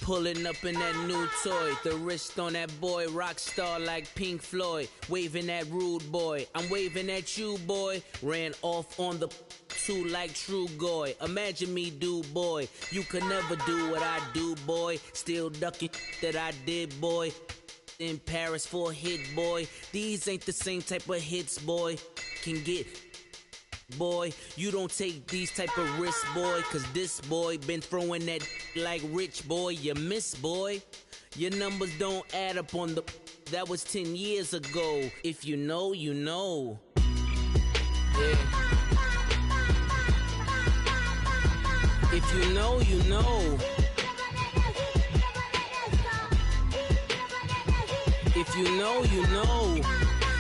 Pulling up in that new toy, the wrist on that boy, rock star like Pink Floyd, waving at rude boy, I'm waving at you boy, ran off on the two like True Goy, imagine me do boy, you could never do what I do boy, still ducking that I did boy, in Paris for a hit boy, these ain't the same type of hits boy, can get boy, you don't take these type of risks, boy, cause this boy been throwing that like rich boy, you miss, boy. Your numbers don't add up on the, that was 10 years ago. If you know, you know. Yeah. If you know, you know. If you know, you know.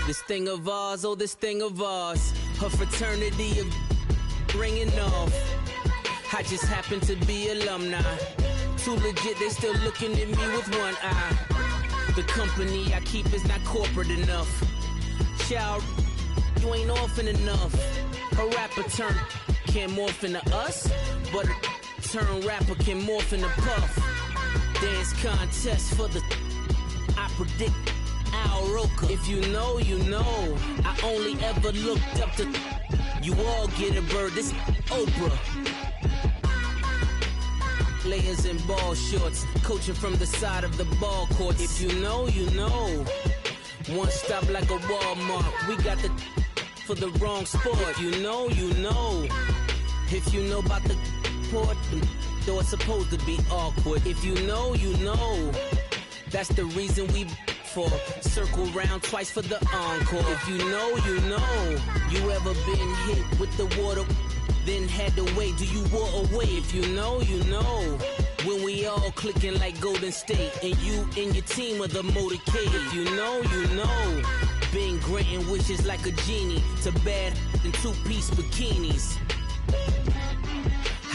This thing of ours, oh, this thing of ours. Her fraternity of ringing off. I just happen to be alumni. Too legit, they still looking at me with one eye. The company I keep is not corporate enough. Child, you ain't orphan enough. A rapper turn can't morph into us, but a turn rapper can morph into Puff. Dance contest for the, I predict Al Roker. If you know, you know. I only ever looked up to, you all get a bird, this Oprah. Layers in ball shorts, coaching from the side of the ball court. If you know, you know. One stop like a Walmart. We got the for the wrong sport. If you know, you know. If you know about the port, though it's supposed to be awkward. If you know, you know. That's the reason we for circle round twice for the encore. If you know, you know. You ever been hit with the water? Then had to wait, do you walk away? If you know, you know. When we all clicking like Golden State, and you and your team are the motorcade. If you know, you know. Been granting wishes like a genie to bad in two-piece bikinis.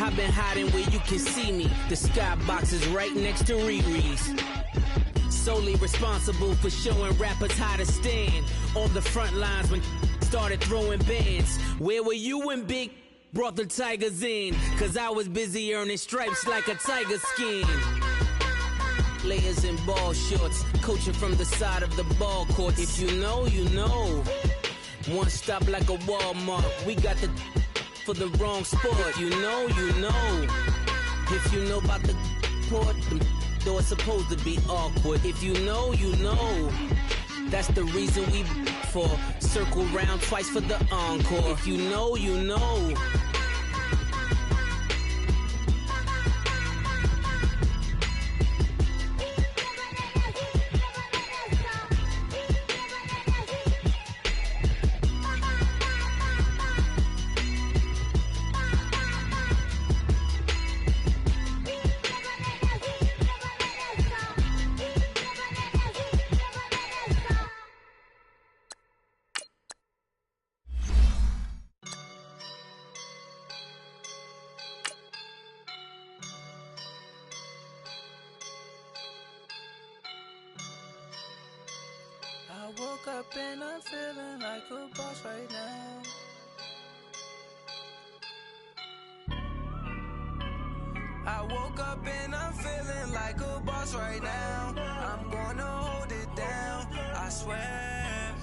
I've been hiding where you can see me. The skybox is right next to Riri's. Solely responsible for showing rappers how to stand on the front lines when started throwing bands. Where were you when Big brought the Tigers in? Cause I was busy earning stripes like a tiger skin. Layers in ball shorts, coaching from the side of the ball court. If you know, you know. One stop like a Walmart. We got the for the wrong sport. You know, you know. If you know about the port, though it's supposed to be awkward. If you know, you know. That's the reason we for circle round twice for the encore. If you know, you know. I woke up and I'm feeling like a boss right now. I woke up and I'm feeling like a boss right now. I'm gonna hold it down, I swear.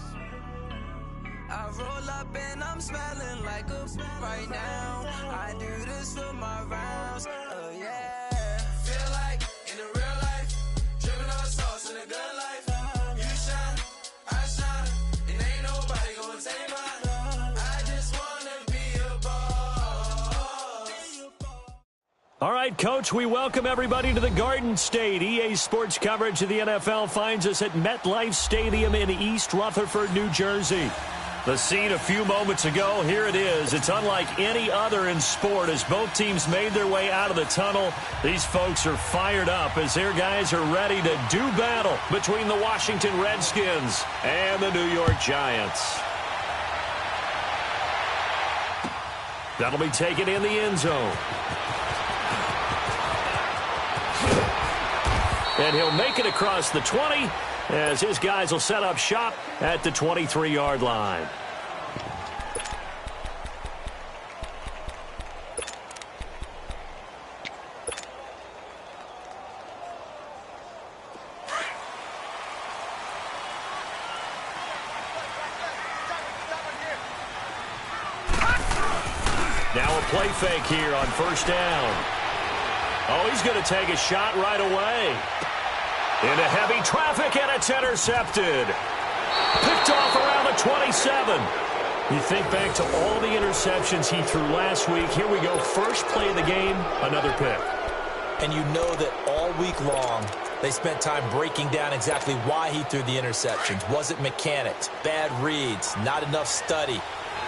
I roll up and I'm smelling like a right now. I do this for my rounds, oh yeah. Feel like in the real life, dripping on sauce in a good life. All right, Coach, we welcome everybody to the Garden State. EA Sports coverage of the NFL finds us at MetLife Stadium in East Rutherford, New Jersey. The scene a few moments ago, here it is. It's unlike any other in sport as both teams made their way out of the tunnel. These folks are fired up as their guys are ready to do battle between the Washington Redskins and the New York Giants. That'll be taken in the end zone. And he'll make it across the 20 as his guys will set up shop at the 23-yard line. Now a play fake here on first down. Oh, he's going to take a shot right away. Into heavy traffic, and it's intercepted. Picked off around the 27. You think back to all the interceptions he threw last week. Here we go. First play of the game, another pick. And you know that all week long, they spent time breaking down exactly why he threw the interceptions. Was it mechanics, bad reads, not enough study?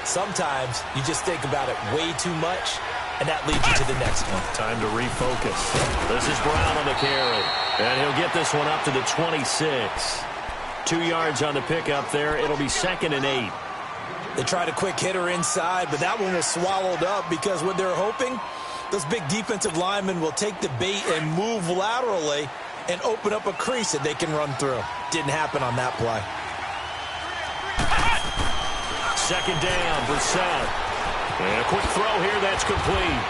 Sometimes you just think about it way too much, and that leads you to the next one. Time to refocus. This is Brown on the carry. And he'll get this one up to the 26. 2 yards on the pickup there. It'll be 2nd and 8. They tried a quick hitter inside, but that one was swallowed up because what they're hoping, those big defensive linemen will take the bait and move laterally and open up a crease that they can run through. Didn't happen on that play. 2nd down, Brissett. And a quick throw here, that's complete.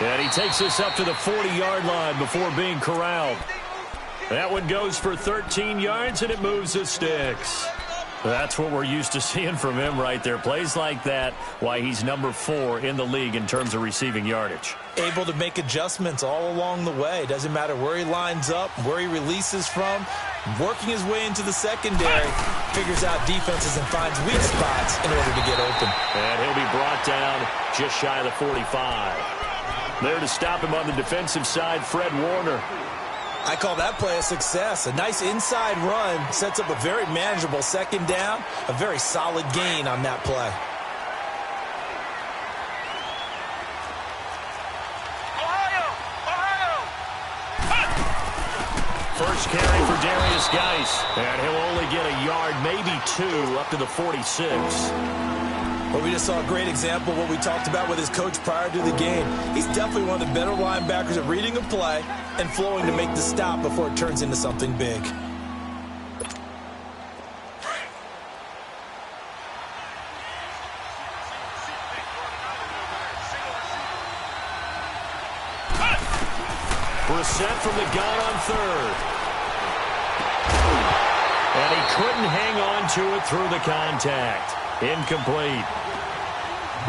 And he takes this up to the 40-yard line before being corralled. That one goes for 13 yards, and it moves the sticks. That's what we're used to seeing from him right there. Plays like that, why he's number 4 in the league in terms of receiving yardage. Able to make adjustments all along the way. Doesn't matter where he lines up, where he releases from. Working his way into the secondary, figures out defenses and finds weak spots in order to get open. And he'll be brought down just shy of the 45. There to stop him on the defensive side, Fred Warner. I call that play a success. A nice inside run sets up a very manageable 2nd down. A very solid gain on that play. First carry for Darius Geis. And he'll only get a yard, maybe 2, up to the 46. Well, we just saw a great example of what we talked about with his coach prior to the game. He's definitely one of the better linebackers at reading a play and flowing to make the stop before it turns into something big. Brissett from the gun on 3rd. And he couldn't hang on to it through the contact. Incomplete.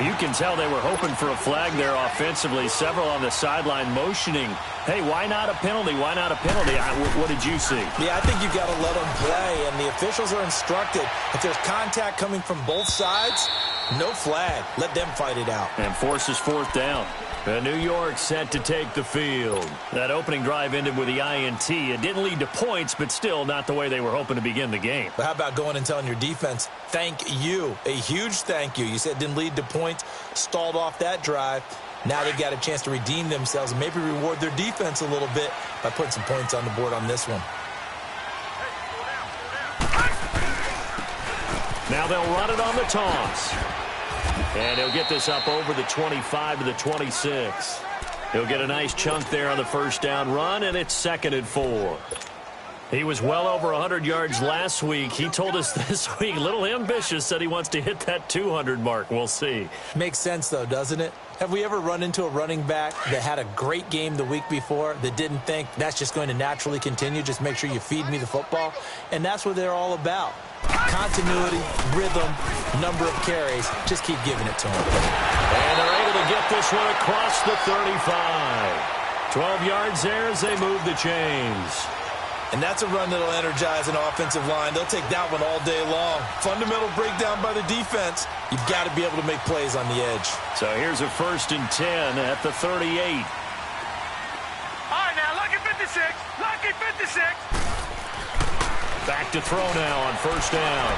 You can tell they were hoping for a flag there offensively. Several on the sideline motioning, hey, why not a penalty? Why not a penalty? What did you see? Yeah, I think you've got to let them play, and the officials are instructed. If there's contact coming from both sides, no flag. Let them fight it out. And forces 4th down. New York set to take the field. That opening drive ended with the INT. It didn't lead to points, but still not the way they were hoping to begin the game. But how about going and telling your defense, thank you, a huge thank you. You said it didn't lead to points, stalled off that drive. Now they've got a chance to redeem themselves and maybe reward their defense a little bit by putting some points on the board on this one. Now they'll run it on the toss. And he'll get this up over the 25 to the 26. He'll get a nice chunk there on the first down run, and it's 2nd and 4. He was well over 100 yards last week. He told us this week, a little ambitious, said he wants to hit that 200 mark. We'll see. Makes sense, though, doesn't it? Have we ever run into a running back that had a great game the week before that didn't think that's just going to naturally continue? Just make sure you feed me the football. And that's what they're all about. Continuity, rhythm, number of carries. Just keep giving it to them. And they're able to get this one across the 35. 12 yards there as they move the chains. And that's a run that'll energize an offensive line. They'll take that one all day long. Fundamental breakdown by the defense. You've got to be able to make plays on the edge. So here's a 1st and 10 at the 38. All right, now, lucky 56. Lucky 56. Back to throw now on first down.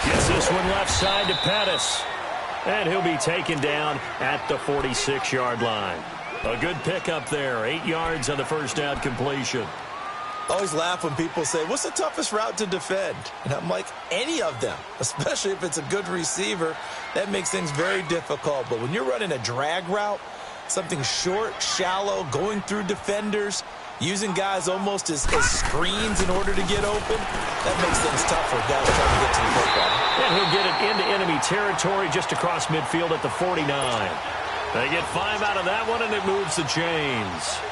Gets this one left side to Pettis. And he'll be taken down at the 46-yard line. A good pickup there. 8 yards on the first down completion. Always laugh when people say, what's the toughest route to defend? And I'm like, any of them, especially if it's a good receiver. That makes things very difficult. But when you're running a drag route, something short, shallow, going through defenders, using guys almost as screens in order to get open, that makes things tougher. Guys trying to get to the football. And he'll get it into enemy territory just across midfield at the 49. They get 5 out of that one, and it moves the chains.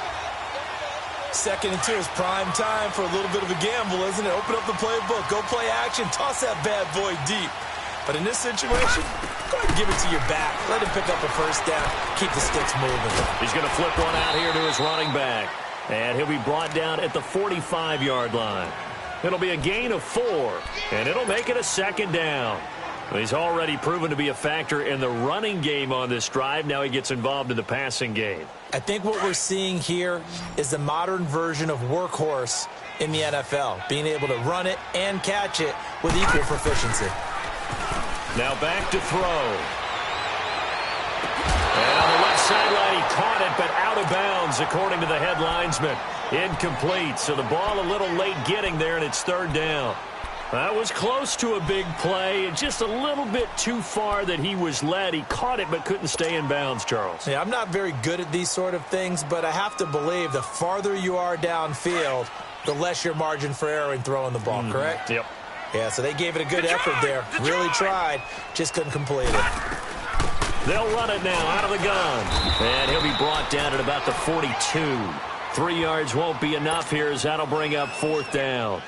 2nd and 2 is prime time for a little bit of a gamble, isn't it? Open up the playbook, go play action, toss that bad boy deep. But in this situation, go ahead and give it to your back. Let him pick up a first down. Keep the sticks moving. He's going to flip one out here to his running back. And he'll be brought down at the 45-yard line. It'll be a gain of 4, and it'll make it a second down. He's already proven to be a factor in the running game on this drive. Now he gets involved in the passing game. I think what we're seeing here is the modern version of workhorse in the NFL, being able to run it and catch it with equal proficiency. Now back to throw. And on the left sideline, he caught it, but out of bounds, according to the head linesman. Incomplete, so the ball a little late getting there, and it's third down. That was close to a big play, just a little bit too far that he was led. He caught it but couldn't stay in bounds, Charles. Yeah, I'm not very good at these sort of things, but I have to believe the farther you are downfield, the less your margin for error in throwing the ball, correct? Yep. Yeah, so they gave it a good effort there. Really tried, just couldn't complete it. They'll run it now out of the gun. And he'll be brought down at about the 42. 3 yards won't be enough here as that'll bring up fourth down.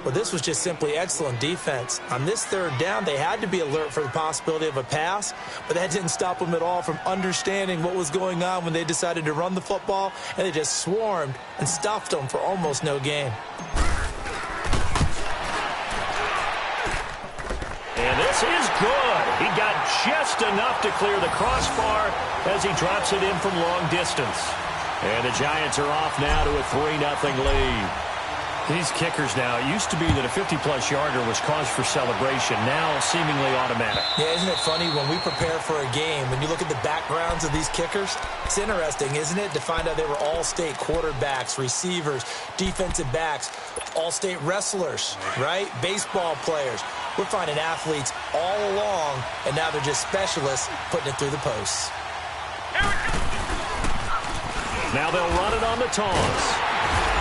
Well, this was just simply excellent defense. On this third down, they had to be alert for the possibility of a pass, but that didn't stop them at all from understanding what was going on when they decided to run the football, and they just swarmed and stuffed them for almost no gain. And this is good. He got just enough to clear the crossbar as he drops it in from long distance. And the Giants are off now to a 3-0 lead. These kickers now, it used to be that a 50-plus yarder was cause for celebration, now seemingly automatic. Yeah, isn't it funny when we prepare for a game, when you look at the backgrounds of these kickers, it's interesting, isn't it, to find out they were all-state quarterbacks, receivers, defensive backs, all-state wrestlers, right? Baseball players. We're finding athletes all along, and now they're just specialists putting it through the posts. Now they'll run it on the toss.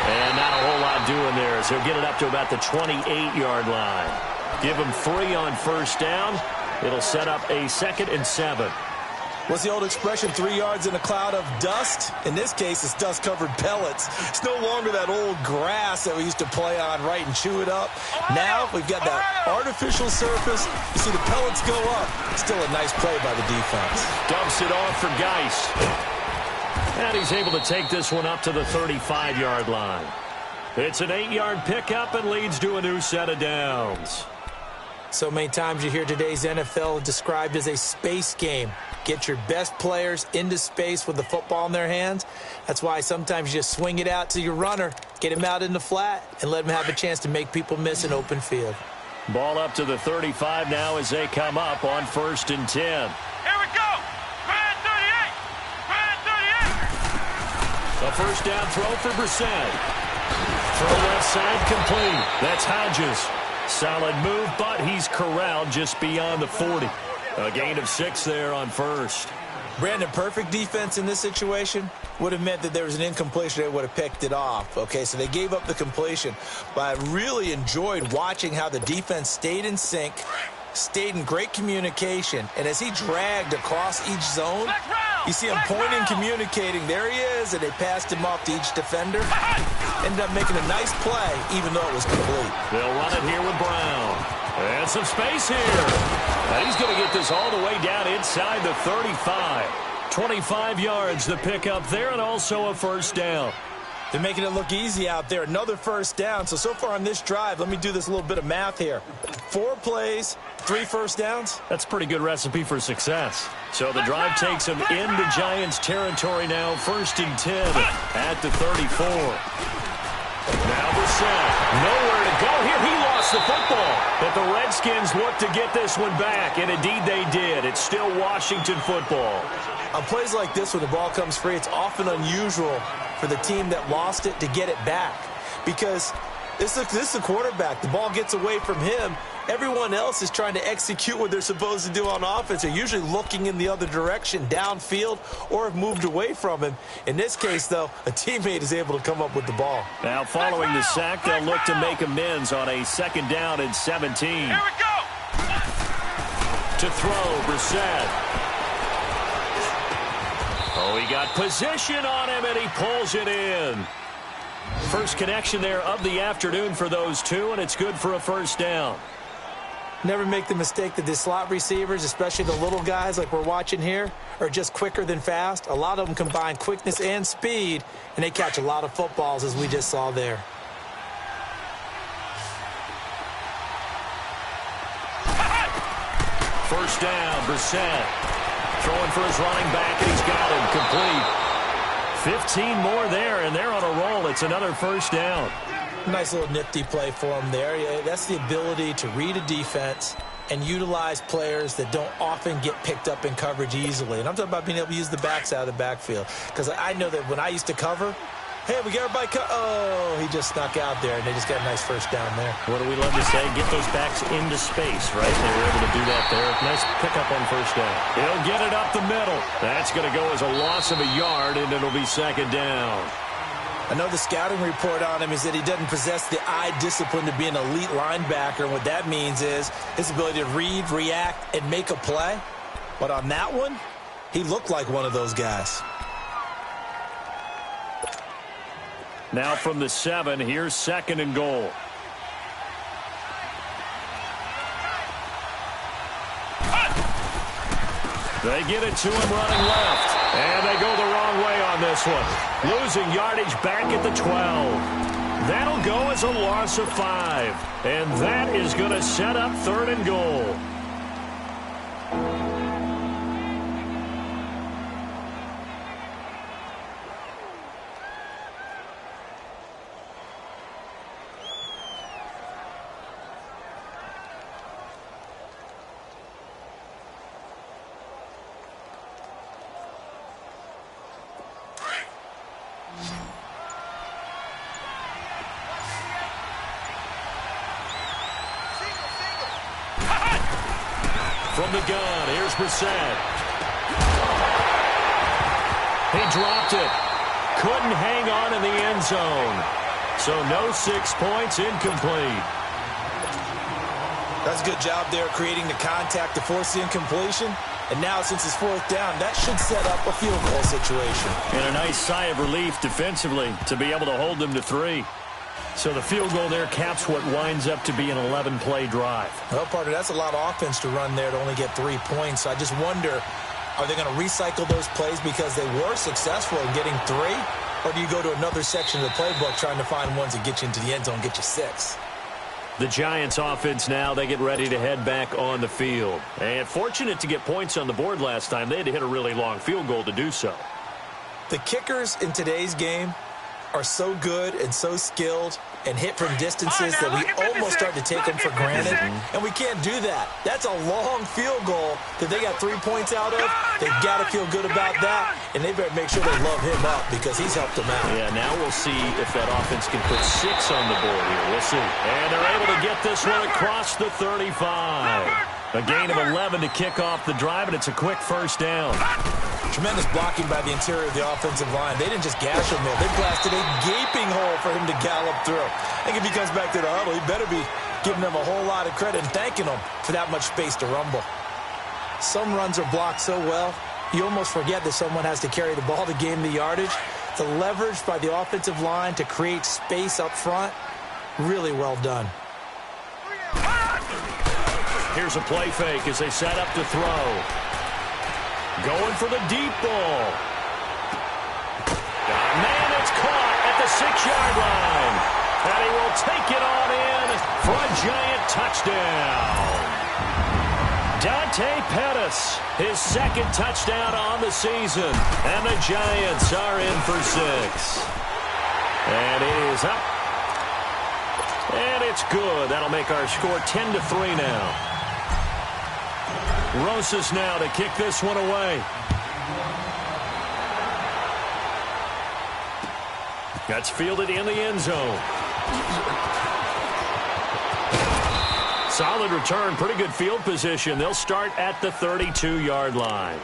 And not a whole lot doing there as he'll get it up to about the 28-yard line. Give him 3 on first down. It'll set up a 2nd and 7. What's the old expression, 3 yards in a cloud of dust? In this case, it's dust-covered pellets. It's no longer that old grass that we used to play on, right, and chew it up. Now we've got that artificial surface. You see the pellets go up. Still a nice play by the defense. Dumps it off for Geis. And he's able to take this one up to the 35-yard line. It's an 8-yard pickup and leads to a new set of downs. So many times you hear today's NFL described as a space game. Get your best players into space with the football in their hands. That's why sometimes you just swing it out to your runner, get him out in the flat, and let him have a chance to make people miss an open field. Ball up to the 35 now as they come up on 1st and 10. Here we go! Grand 38! Grand 38! A first down throw for Brissett. Throw left side complete. That's Hodges. Solid move, but he's corralled just beyond the 40. A gain of 6 there on first. Brandon, perfect defense in this situation would have meant that there was an incompletion. They would have picked it off. Okay, so they gave up the completion. But I really enjoyed watching how the defense stayed in sync, stayed in great communication, and as he dragged across each zone, you see him pointing, communicating. There he is, and they passed him off to each defender. Ended up making a nice play, even though it was complete. They'll run it here with Brown. And some space here. And he's going to get this all the way down inside the 35. 25 yards the pickup there, and also a first down. They're making it look easy out there. Another first down. So far on this drive, let me do this little bit of math here. 4 plays, 3 first downs. That's a pretty good recipe for success. So the drive takes him into Giants territory now. 1st and 10 at the 34. Now Brissett, nowhere to go here. He lost the football, but the Redskins look to get this one back, and indeed they did. It's still Washington football. On plays like this, when the ball comes free, it's often unusual for the team that lost it to get it back, because this is the quarterback. The ball gets away from him. Everyone else is trying to execute what they're supposed to do on offense. They're usually looking in the other direction, downfield, or have moved away from him. In this case, though, a teammate is able to come up with the ball. Now, following the sack, they'll look to make amends on a 2nd down and 17. Here we go! To throw, Brissett. Oh, he got position on him, and he pulls it in. First connection there of the afternoon for those two, and it's good for a first down. Never make the mistake that the slot receivers, especially the little guys like we're watching here, are just quicker than fast. A lot of them combine quickness and speed, and they catch a lot of footballs, as we just saw there. First down, Brissett. Throwing for his running back, and he's got him complete. 15 more there, and they're on a roll. It's another first down. Nice little nifty play for him there. That's the ability to read a defense and utilize players that don't often get picked up in coverage easily. And I'm talking about being able to use the backs out of the backfield. Because I know that when I used to cover, hey, we got everybody oh, he just snuck out there, and they just got a nice first down there. What do we love to say? Get those backs into space, right? They were able to do that there. Nice pickup on first down. He'll get it up the middle. That's going to go as a loss of a yard, and it'll be second down. I know the scouting report on him is that he doesn't possess the eye discipline to be an elite linebacker. And what that means is his ability to read, react, and make a play. But on that one, he looked like one of those guys. Now from the 7, here's second and goal. They get it to him running left. And they go the wrong way on this one. Losing yardage back at the 12. That'll go as a loss of 5. And that is going to set up third and goal. From the gun, here's Brissett. He dropped it. Couldn't hang on in the end zone. So no 6 points, incomplete. That's a good job there creating the contact to force the incompletion. And now, since it's fourth down, that should set up a field goal situation. And a nice sigh of relief defensively to be able to hold them to 3. So the field goal there caps what winds up to be an 11-play drive. Well, partner, that's a lot of offense to run there to only get 3 points. So I just wonder, are they going to recycle those plays because they were successful in getting 3? Or do you go to another section of the playbook trying to find ones that get you into the end zone and get you 6? The Giants offense now, they get ready to head back on the field. And fortunate to get points on the board last time. They had to hit a really long field goal to do so. The kickers in today's game are so good and so skilled and hit from distances that we almost start to take them for granted. And we can't do that. That's a long field goal that they got 3 points out of. They've got to feel good about that, and they better make sure they love him up because he's helped them out. Yeah, now we'll see if that offense can put 6 on the board here. We'll see. And they're able to get this one across the 35. A gain of 11 to kick off the drive, and it's a quick first down. Tremendous blocking by the interior of the offensive line. They didn't just gash him there. They blasted a gaping hole for him to gallop through. I think if he comes back to the huddle, he better be giving them a whole lot of credit and thanking them for that much space to rumble. Some runs are blocked so well, you almost forget that someone has to carry the ball to gain the yardage. The leverage by the offensive line to create space up front, really well done. Here's a play fake as they set up to throw. Going for the deep ball. Man, it's caught at the 6-yard line. And he will take it on in for a giant touchdown. Dante Pettis, his second touchdown on the season. And the Giants are in for 6. And it is up. And it's good. That'll make our score 10-3 now. Rosas now to kick this one away. That's fielded in the end zone. Solid return, pretty good field position. They'll start at the 32-yard line.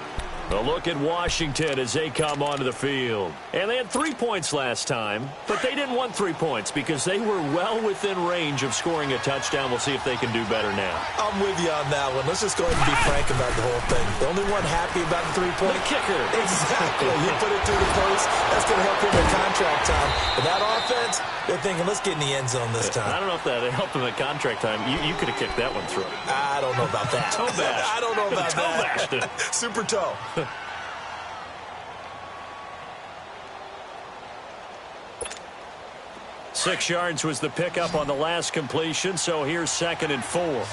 A look at Washington as they come onto the field. And they had 3 points last time, but they didn't want 3 points because they were well within range of scoring a touchdown. We'll see if they can do better now. I'm with you on that one. Let's just go ahead and be frank about the whole thing. The only one happy about the 3-point kicker. Exactly. You put it through the post. That's going to help him in contract time. But that offense, they're thinking, let's get in the end zone this time. I don't know if that helped him at contract time. You could have kicked that one through. I don't know about that. Toe bash. I don't know about that. Super toe. 6 yards was the pickup on the last completion, so here's 2nd and 4. Ohio!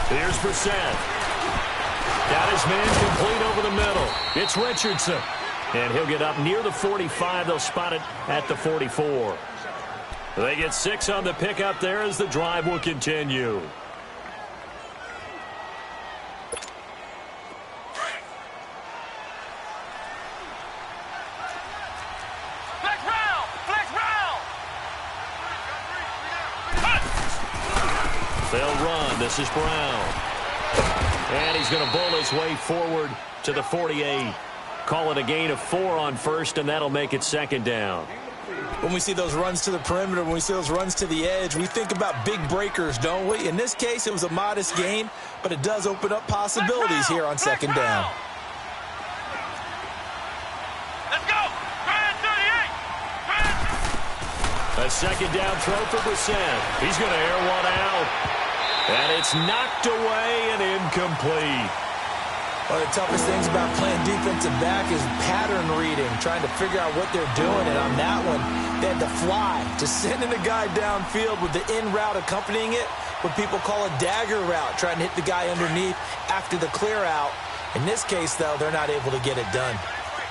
Here's Brissett. Got his man complete over the middle. It's Richardson. And he'll get up near the 45. They'll spot it at the 44. They get 6 on the pickup there as the drive will continue. They'll run. This is Brown. And he's going to bowl his way forward to the 48. Call it a gain of 4 on first, and that'll make it 2nd down. When we see those runs to the perimeter, when we see those runs to the edge, we think about big breakers, don't we? In this case, it was a modest gain, but it does open up possibilities here on 2nd down. Let's go! Brand 38! A 2nd down throw for Brissett. He's going to air one out. And it's knocked away and incomplete. One of the toughest things about playing defensive back is pattern reading, trying to figure out what they're doing. And on that one, they had to fly to sending a guy downfield with the in route accompanying it, what people call a dagger route, trying to hit the guy underneath after the clear out. In this case, though, they're not able to get it done.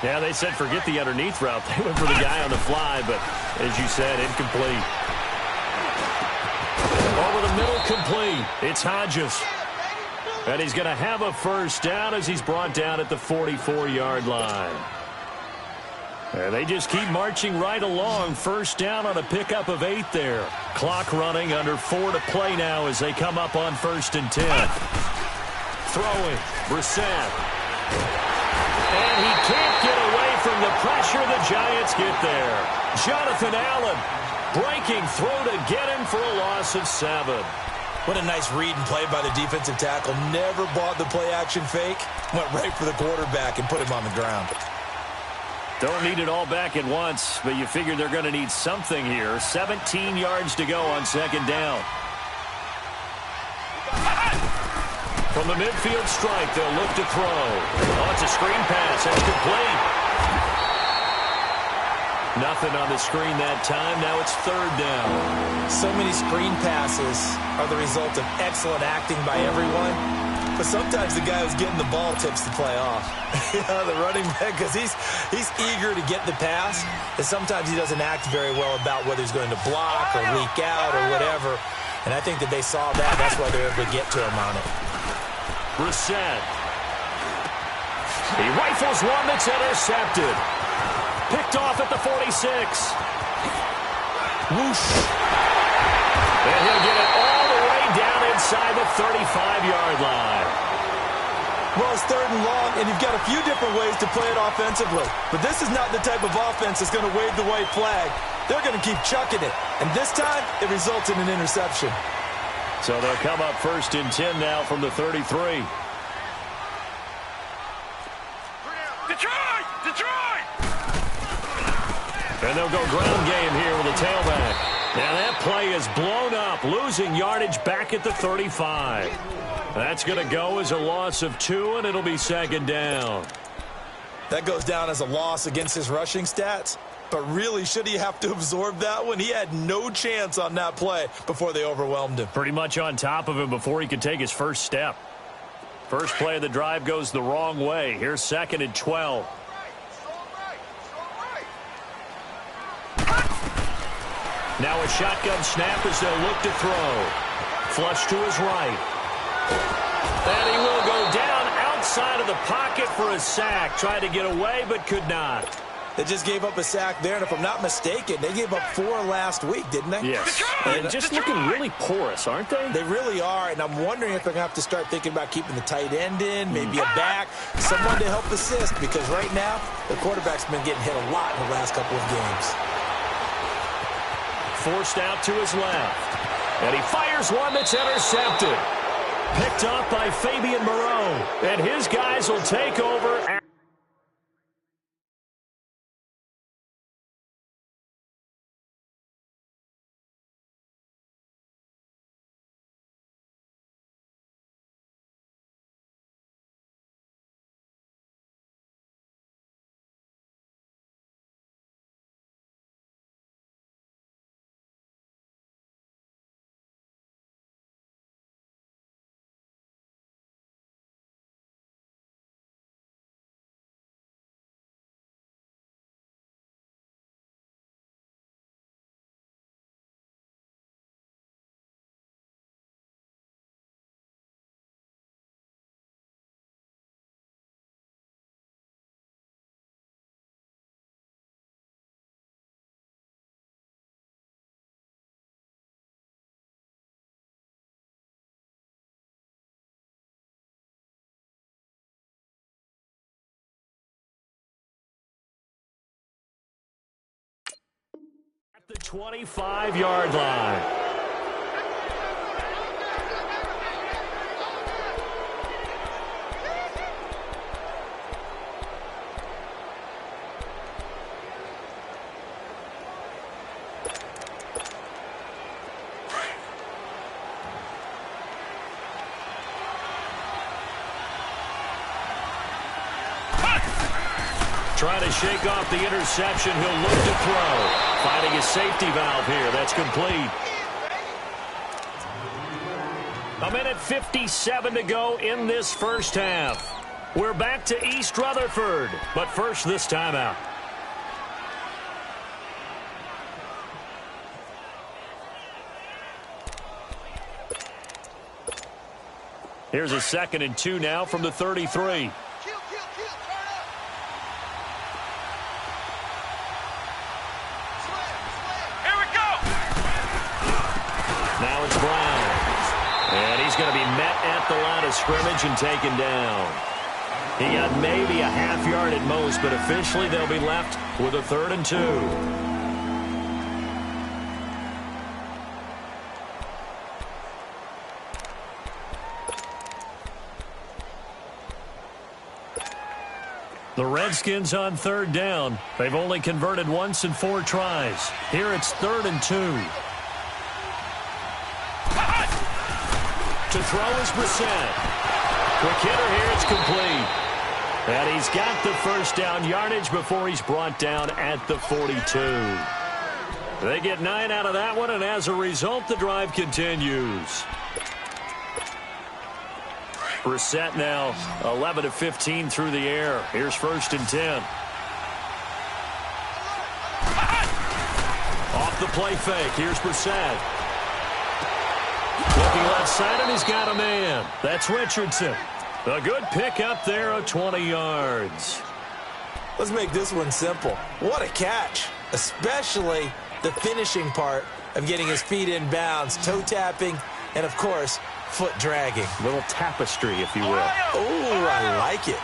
Yeah, they said forget the underneath route. They went for the guy on the fly, but as you said, incomplete. Over the middle, complete. It's Hodges. And he's going to have a first down as he's brought down at the 44-yard line. And they just keep marching right along. First down on a pickup of 8 there. Clock running, under 4 to play now as they come up on 1st and 10. Throwing, Brissett. And he can't get away from the pressure. The Giants get there. Jonathan Allen breaking through to get him for a loss of 7. What a nice read and play by the defensive tackle. Never bought the play-action fake. Went right for the quarterback and put him on the ground. Don't need it all back at once, but you figure they're going to need something here. 17 yards to go on 2nd down. From the midfield strike, they'll look to throw. Oh, it's a screen pass. That's complete. Nothing on the screen that time. Now it's 3rd down. So many screen passes are the result of excellent acting by everyone. But sometimes the guy who's getting the ball tips the play off. The running back, because he's eager to get the pass. And sometimes he doesn't act very well about whether he's going to block or leak out or whatever. And I think that they saw that. That's why they were able to get to him on it. Brissett. He rifles one that's intercepted. Picked off at the 46. Whoosh. And he'll get it all the way down inside the 35-yard line. Well, it's 3rd and long, and you've got a few different ways to play it offensively. But this is not the type of offense that's going to wave the white flag. They're going to keep chucking it. And this time, it results in an interception. So they'll come up 1st and 10 now from the 33. Detroit! Detroit! And they'll go ground game here with a tailback. Now that play is blown up, losing yardage back at the 35. That's going to go as a loss of 2, and it'll be 2nd down. That goes down as a loss against his rushing stats. But really, should he have to absorb that one? He had no chance on that play before they overwhelmed him. Pretty much on top of him before he could take his first step. First play of the drive goes the wrong way. Here's 2nd and 12. Now a shotgun snap as they'll look to throw. Flush to his right. And he will go down outside of the pocket for a sack. Tried to get away but could not. They just gave up a sack there, and if I'm not mistaken, they gave up 4 last week, didn't they? Yes. And just looking really porous, aren't they? They really are, and I'm wondering if they're going to have to start thinking about keeping the tight end in, maybe a back, someone to help assist, because right now, the quarterback's been getting hit a lot in the last couple of games. Forced out to his left. And he fires one that's intercepted. Picked up by Fabian Moreau. And his guys will take over. The 25-yard line. Trying to shake off the interception. He'll look to throw. Finding his safety valve here. That's complete. 1:57 to go in this first half. We're back to East Rutherford. But first, this timeout. Here's a 2nd and 2 now from the 33. Going to be met at the line of scrimmage and taken down. He got maybe a half yard at most, but officially they'll be left with a 3rd and 2. The Redskins on 3rd down. They've only converted once in 4 tries. Here it's 3rd and 2. To throw is Brissett. Quick hitter here, it's complete. And he's got the first down yardage before he's brought down at the 42. They get 9 out of that one, and as a result, the drive continues. Brissett now 11 of 15 through the air. Here's 1st and 10. Off the play fake, here's Brissett. Looking left side, and he's got a man. That's Richardson. A good pick up there of 20 yards. Let's make this one simple. What a catch, especially the finishing part of getting his feet in bounds, toe tapping, and, of course, foot dragging. A little tapestry, if you will. Oh, I like it.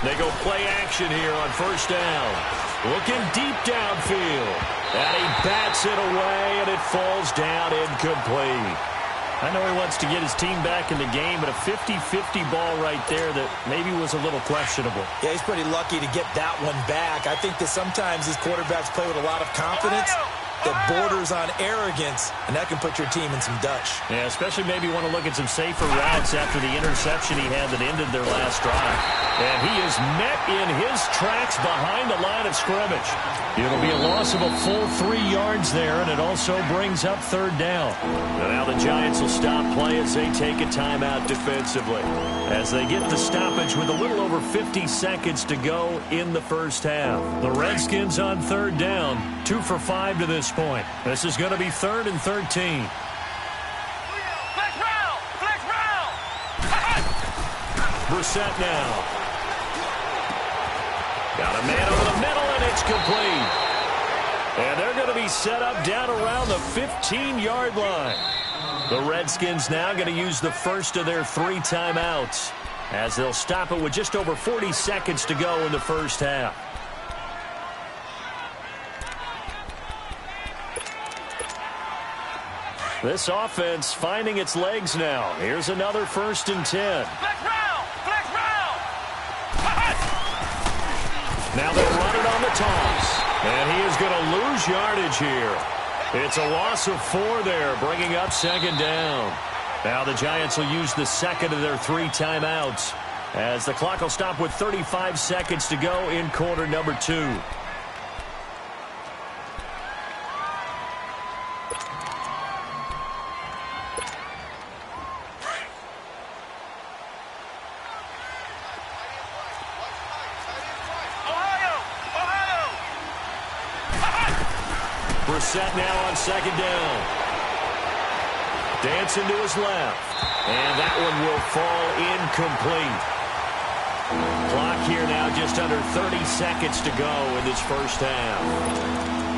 They go play action here on 1st down. Looking deep downfield. And he bats it away, and it falls down incomplete. I know he wants to get his team back in the game, but a 50-50 ball right there that maybe was a little questionable. Yeah, he's pretty lucky to get that one back. I think that sometimes these quarterbacks play with a lot of confidence that borders on arrogance, and that can put your team in some Dutch. Yeah, especially maybe want to look at some safer routes after the interception he had that ended their last drive. And he is met in his tracks behind the line of scrimmage. It'll be a loss of a full 3 yards there, and it also brings up 3rd down. And now the Giants will stop play as they take a timeout defensively, as they get the stoppage with a little over 50 seconds to go in the first half. The Redskins on 3rd down, 2 for 5 to this point. This is going to be 3rd and 13. Brissett now. Got a man over the middle, and it's complete. And they're going to be set up down around the 15-yard line. The Redskins now going to use the first of their 3 timeouts, as they'll stop it with just over 40 seconds to go in the first half. This offense finding its legs now. Here's another 1st and 10. Flex round! Flex round! Now they'll run it on the toss. And he is going to lose yardage here. It's a loss of 4 there, bringing up 2nd down. Now the Giants will use the second of their 3 timeouts, as the clock will stop with 35 seconds to go in quarter number 2. Brissett now on 2nd down. Dancing to his left. And that one will fall incomplete. Clock here now just under 30 seconds to go in this first half.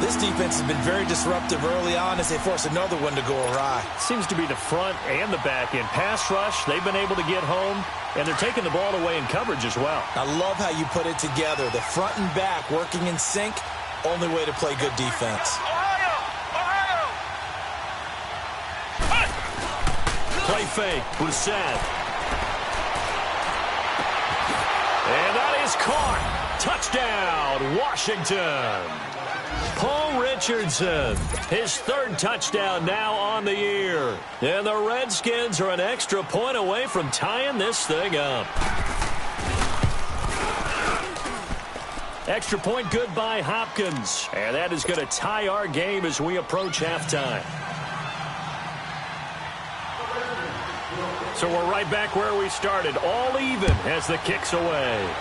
This defense has been very disruptive early on as they force another one to go awry. Seems to be the front and the back end. Pass rush, they've been able to get home, and they're taking the ball away in coverage as well. I love how you put it together. The front and back working in sync, only way to play good defense. Play fake, Brissett. And that is caught. Touchdown, Washington. Paul Richardson, his 3rd touchdown now on the year. And the Redskins are an extra point away from tying this thing up. Extra point good by Hopkins. And that is going to tie our game as we approach halftime. So we're right back where we started, all even as the kick's away.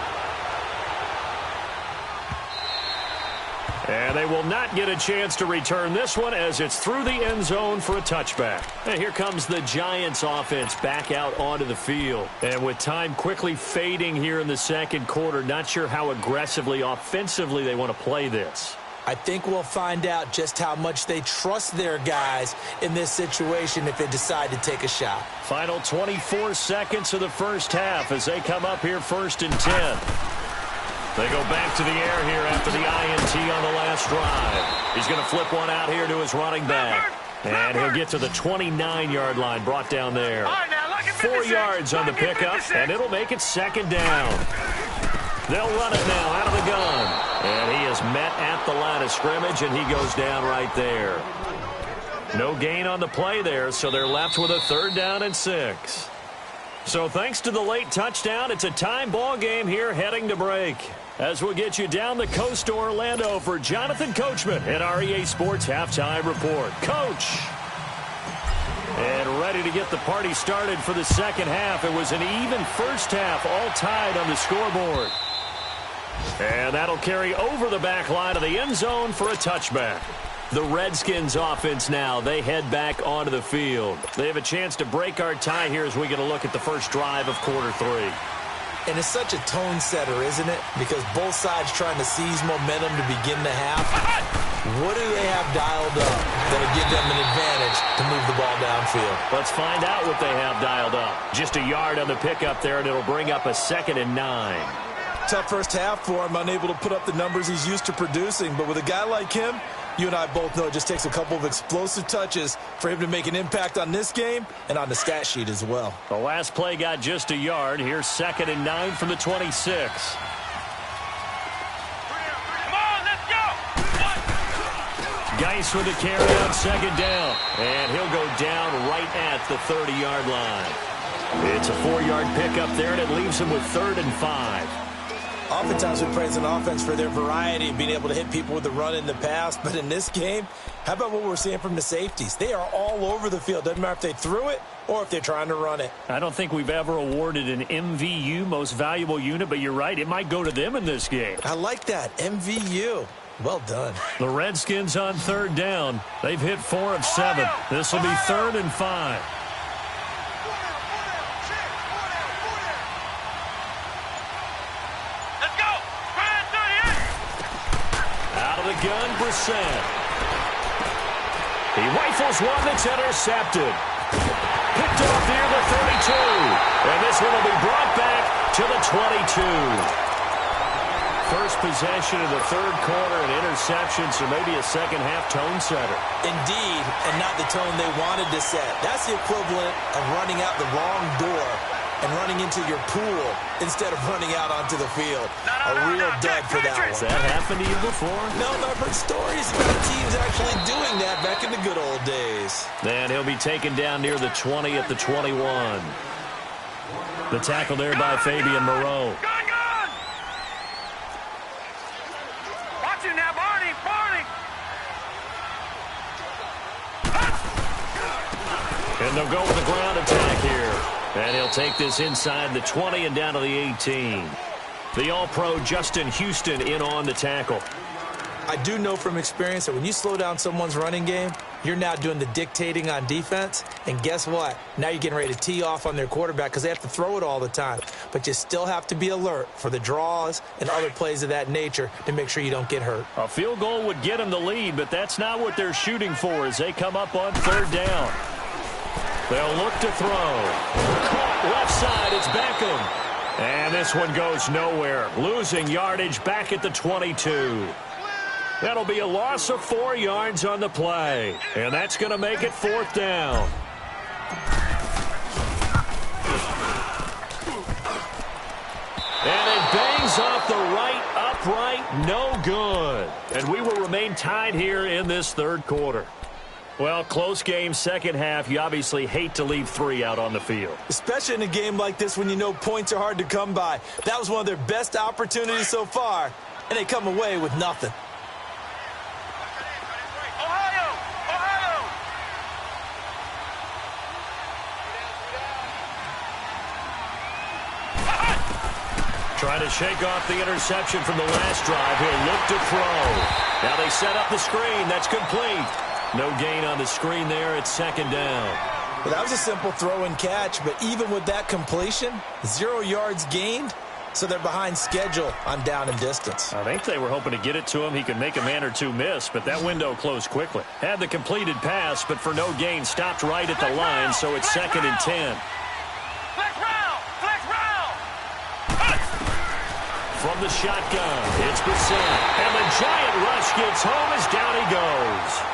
And they will not get a chance to return this one as it's through the end zone for a touchback. And here comes the Giants offense back out onto the field. And with time quickly fading here in the second quarter, not sure how aggressively, offensively they want to play this. I think we'll find out just how much they trust their guys in this situation if they decide to take a shot. Final 24 seconds of the first half as they come up here 1st and 10. They go back to the air here after the INT on the last drive. He's going to flip one out here to his running back. And he'll get to the 29-yard line, brought down there. 4 yards on the pickup, and it'll make it 2nd down. They'll run it now out of the gun. And he is met at the line of scrimmage, and he goes down right there. No gain on the play there, so they're left with a 3rd down and 6. So thanks to the late touchdown, it's a time ball game here heading to break. As we'll get you down the coast to Orlando for Jonathan Coachman at our EA Sports Halftime Report. Coach! And ready to get the party started for the second half. It was an even first half, all tied on the scoreboard. And that'll carry over the back line of the end zone for a touchback. The Redskins offense now, they head back onto the field. They have a chance to break our tie here as we get a look at the first drive of quarter 3. And it's such a tone setter, isn't it? Because both sides trying to seize momentum to begin the half. What do they have dialed up that'll give them an advantage to move the ball downfield? Let's find out what they have dialed up. Just a yard on the pickup there, and it'll bring up a 2nd and 9. Tough first half for him, unable to put up the numbers he's used to producing. But with a guy like him, you and I both know it just takes a couple of explosive touches for him to make an impact on this game and on the stat sheet as well. The last play got just a yard. Here's 2nd and 9 from the 26. Come on, let's go! Geis with the carry on 2nd down. And he'll go down right at the 30-yard line. It's a 4-yard pickup there, and it leaves him with 3rd and 5. Oftentimes we praise an offense for their variety of being able to hit people with the run in the past. But in this game, how about what we're seeing from the safeties? They are all over the field. Doesn't matter if they threw it or if they're trying to run it. I don't think we've ever awarded an MVU, most valuable unit, but you're right. It might go to them in this game. I like that. MVU. Well done. The Redskins on 3rd down. They've hit 4 of 7. This will be 3rd and 5. shotgun, Brissett. He rifles one that's intercepted. Picked off near the 32. And this one will be brought back to the 22. First possession of the third quarter, an interception, so maybe a second-half tone setter. Indeed, and not the tone they wanted to set. That's the equivalent of running out the wrong door and running into your pool instead of running out onto the field. A real dud for that one. Has that happened to you before? No, I've heard stories about teams actually doing that back in the good old days. And he'll be taken down near the 20 at the 21. The tackle there by Fabian Moreau. Watch it now, Barney! And they'll go with the ground attack here. And he'll take this inside the 20 and down to the 18. The All-Pro Justin Houston in on the tackle. I do know from experience that when you slow down someone's running game, you're now doing the dictating on defense. And guess what? Now you're getting ready to tee off on their quarterback because they have to throw it all the time. But you still have to be alert for the draws and other plays of that nature to make sure you don't get hurt. A field goal would get them the lead, but that's not what they're shooting for as they come up on third down. They'll look to throw. Caught left side, it's Beckham. And this one goes nowhere. Losing yardage back at the 22. That'll be a loss of 4 yards on the play. And that's going to make it fourth down. And it bangs off the right upright, no good. And we will remain tied here in this third quarter. Well, close game, second half. You obviously hate to leave 3 out on the field. Especially in a game like this when you know points are hard to come by. That was one of their best opportunities so far, and they come away with nothing. Trying to shake off the interception from the last drive. He'll look to throw. Now they set up the screen. That's complete. No gain on the screen there. It's second down. Well, that was a simple throw and catch, but even with that completion, 0 yards gained, so they're behind schedule on down and distance. I think they were hoping to get it to him. He could make a man or two miss, but that window closed quickly. Had the completed pass, but for no gain, stopped right at the line, so it's second and 10. From the shotgun, it's Brissett. And the giant rush gets home as down he goes.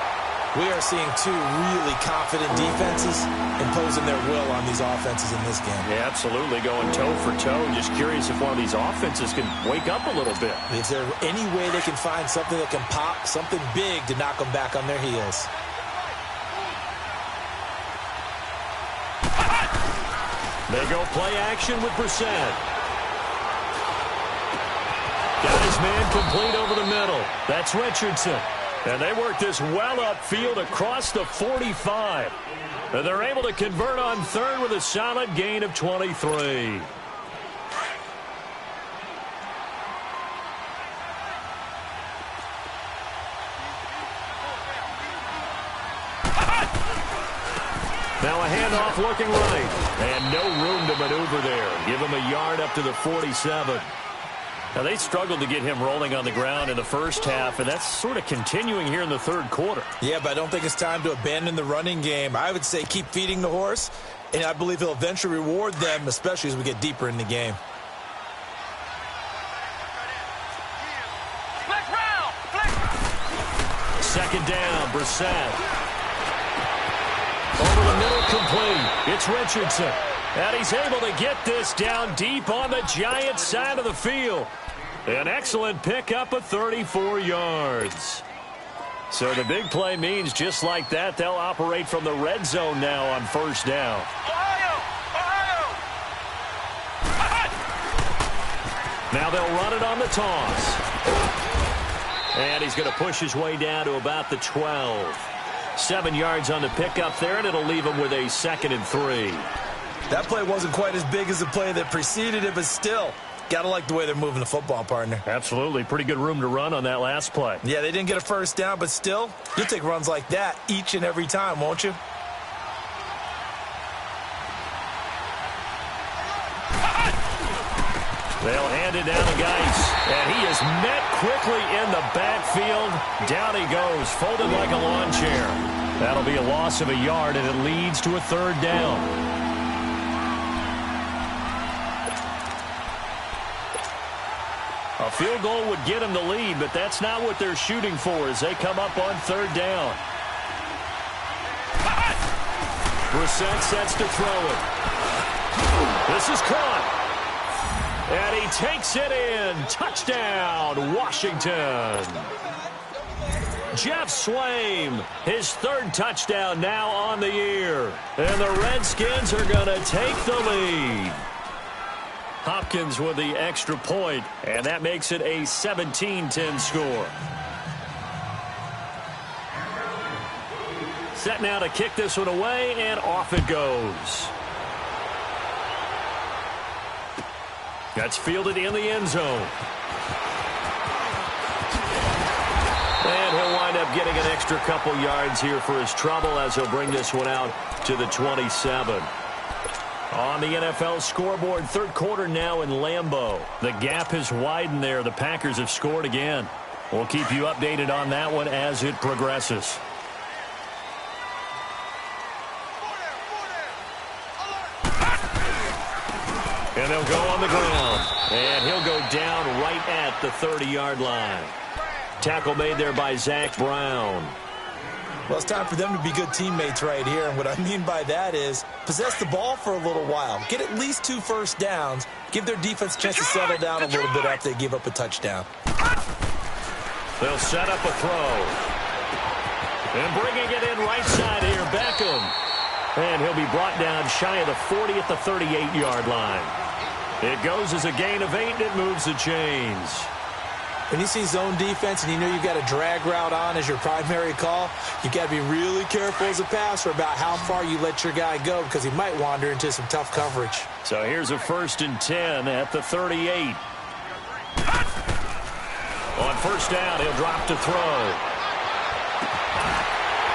We are seeing 2 really confident defenses imposing their will on these offenses in this game. Yeah, absolutely, going toe for toe. Just curious if one of these offenses can wake up a little bit. Is there any way they can find something that can pop, something big to knock them back on their heels? They go play action with Brissett. Got his man complete over the middle. That's Richardson. And they work this well upfield across the 45. And they're able to convert on third with a solid gain of 23. Now a handoff looking right. And no room to maneuver there. Give him a yard up to the 47. Now, they struggled to get him rolling on the ground in the first half, and that's sort of continuing here in the third quarter. Yeah, but I don't think it's time to abandon the running game. I would say keep feeding the horse, and I believe he'll eventually reward them, especially as we get deeper in the game. Second down, Brissett. Over the middle, complete. It's Richardson. And he's able to get this down deep on the Giants' side of the field. An excellent pickup of 34 yards. So the big play means just like that, they'll operate from the red zone now on first down. Now they'll run it on the toss. And he's going to push his way down to about the 12. 7 yards on the pickup there, and it'll leave him with a 2nd and 3. That play wasn't quite as big as the play that preceded it, but still, got to like the way they're moving the football, partner. Absolutely. Pretty good room to run on that last play. Yeah, they didn't get a first down, but still, you'll take runs like that each and every time, won't you? They'll hand it down to Geis. And he is met quickly in the backfield. Down he goes, folded like a lawn chair. That'll be a loss of a yard, and it leads to a third down. A field goal would get him the lead, but that's not what they're shooting for as they come up on third down. Brissett sets to throw it. This is caught. And he takes it in. Touchdown, Washington. Jeff Swaim, his third touchdown now on the year. And the Redskins are going to take the lead. Hopkins with the extra point, and that makes it a 17-10 score. Set now to kick this one away, and off it goes. That's fielded in the end zone. And he'll wind up getting an extra couple yards here for his trouble as he'll bring this one out to the 27. On the NFL scoreboard, third quarter now in Lambeau. The gap has widened there. The Packers have scored again. We'll keep you updated on that one as it progresses. And they'll go on the ground. And he'll go down right at the 30-yard line. Tackle made there by Zach Brown. Well, it's time for them to be good teammates right here. And what I mean by that is possess the ball for a little while. Get at least 2 first downs. Give their defense a chance to settle down a little bit after they give up a touchdown. They'll set up a throw. And bringing it in right side here, Beckham. And he'll be brought down shy of the 40 at the 38-yard line. It goes as a gain of 8, and it moves the chains. When you see zone defense and you know you've got a drag route on as your primary call, you've got to be really careful as a passer about how far you let your guy go because he might wander into some tough coverage. So here's a 1st and 10 at the 38. On first down, he'll drop to throw.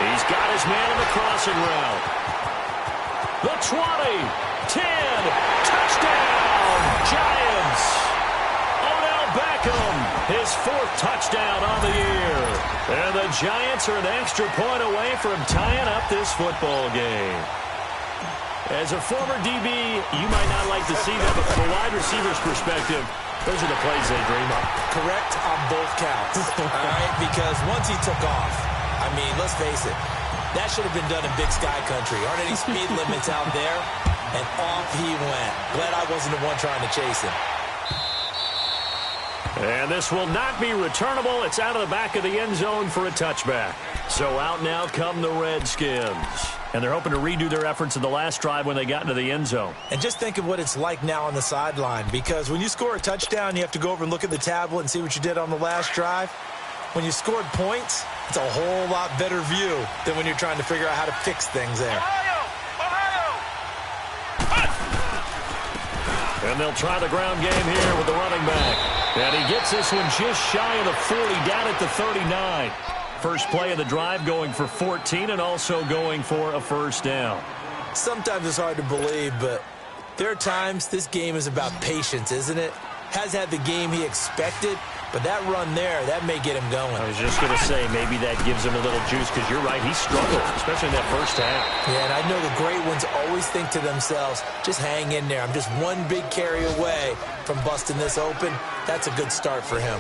He's got his man on the crossing route. The 20, 10, touchdown, Giants. Odell Beckham, his 4th touchdown on the year. And the Giants are an extra point away from tying up this football game. As a former DB, you might not like to see that, but from a wide receiver's perspective, those are the plays they dream of. Correct on both counts, all right? Because once he took off, I mean, let's face it, that should have been done in Big Sky Country. Aren't any speed limits out there? And off he went. Glad I wasn't the one trying to chase him. And this will not be returnable. It's out of the back of the end zone for a touchback. So out now come the Redskins. And they're hoping to redo their efforts in the last drive when they got into the end zone. And just think of what it's like now on the sideline. Because when you score a touchdown, you have to go over and look at the tablet and see what you did on the last drive. When you scored points, it's a whole lot better view than when you're trying to figure out how to fix things there. And they'll try the ground game here with the running back. And he gets this one just shy of the 40, down at the 39. First play of the drive going for 14 and also going for a first down. Sometimes it's hard to believe, but there are times this game is about patience, isn't it? Has had the game he expected, but that run there, that may get him going. I was just going to say, maybe that gives him a little juice because you're right, he struggled, especially in that first half. Yeah, and I know the great ones always think to themselves, just hang in there. I'm just one big carry away from busting this open. That's a good start for him.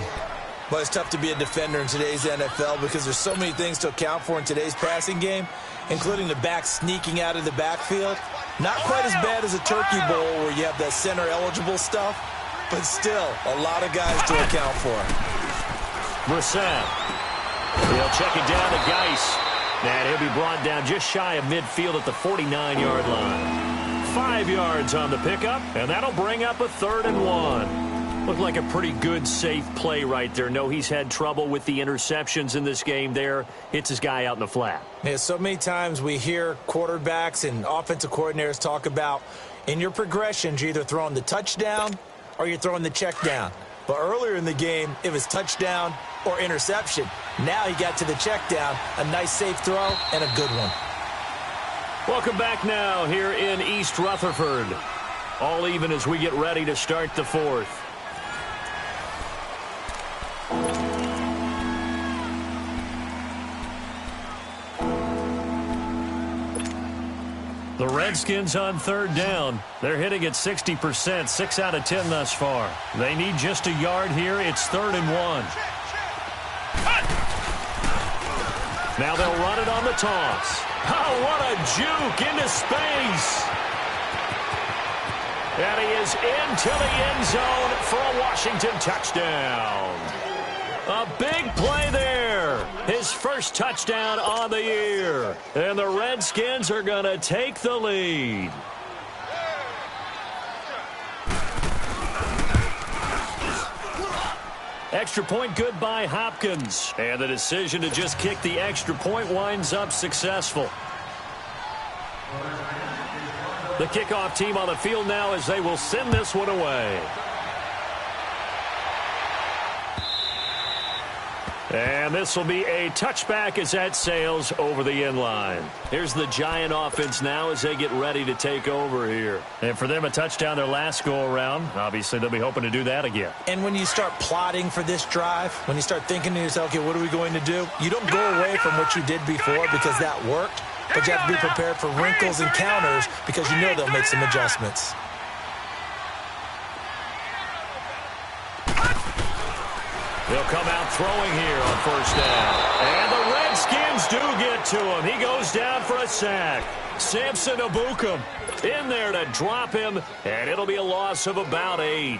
But it's tough to be a defender in today's NFL because there's so many things to account for in today's passing game, including the back sneaking out of the backfield. Not quite as bad as a turkey bowl where you have that center-eligible stuff, but still a lot of guys to account for. Brissett. He'll check it down to Geis. And he'll be brought down just shy of midfield at the 49-yard line. 5 yards on the pickup, and that'll bring up a 3rd and 1. Looked like a pretty good, safe play right there. No, he's had trouble with the interceptions in this game there. Hits his guy out in the flat. Yeah, so many times we hear quarterbacks and offensive coordinators talk about in your progressions, you're either throwing the touchdown or you're throwing the check down. But earlier in the game, it was touchdown or interception. Now he got to the check down, a nice safe throw, and a good one. Welcome back now here in East Rutherford. All even as we get ready to start the 4th. The Redskins on third down. They're hitting at 60%, 6 out of 10 thus far. They need just a yard here. It's 3rd and 1. Now they'll run it on the toss. Oh, what a juke into space. And he is into the end zone for a Washington touchdown. A big play there. His first touchdown on the year. And the Redskins are going to take the lead. Extra point good by Hopkins. And the decision to just kick the extra point winds up successful. The kickoff team on the field now as they will send this one away. And this will be a touchback as that sails over the end line. Here's the Giant offense now as they get ready to take over here. And for them, a touchdown their last go-around. Obviously, they'll be hoping to do that again. And when you start plotting for this drive, when you start thinking to yourself, okay, what are we going to do? You don't go away from what you did before because that worked, but you have to be prepared for wrinkles and counters because you know they'll make some adjustments. They'll come out throwing here on first down. And the Redskins do get to him. He goes down for a sack. Samson Abukum in there to drop him, and it'll be a loss of about 8.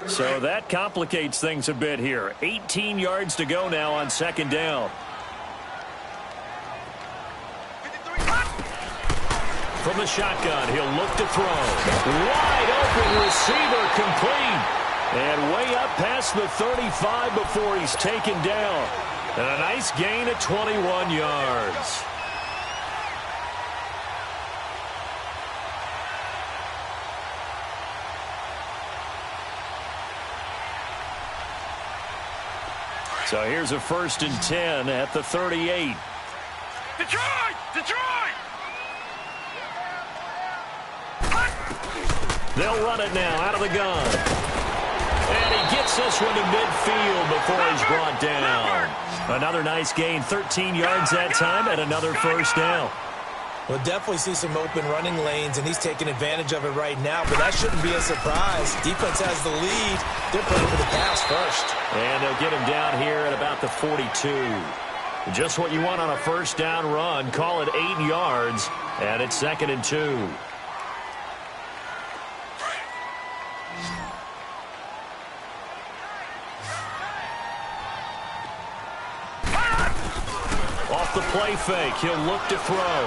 So that complicates things a bit here. 18 yards to go now on second down. From the shotgun, he'll look to throw. Wide open receiver complete. And way up past the 35 before he's taken down. And a nice gain at 21 yards. So here's a 1st and 10 at the 38. Detroit! Detroit! They'll run it now out of the gun. And he gets this one to midfield before he's brought down. Another nice gain, 13 yards that time, and another first down. We'll definitely see some open running lanes, and he's taking advantage of it right now, but that shouldn't be a surprise. Defense has the lead. They're playing for the pass first. And they'll get him down here at about the 42. Just what you want on a first down run. Call it 8 yards, and it's 2nd and 2. Off the play fake, he'll look to throw.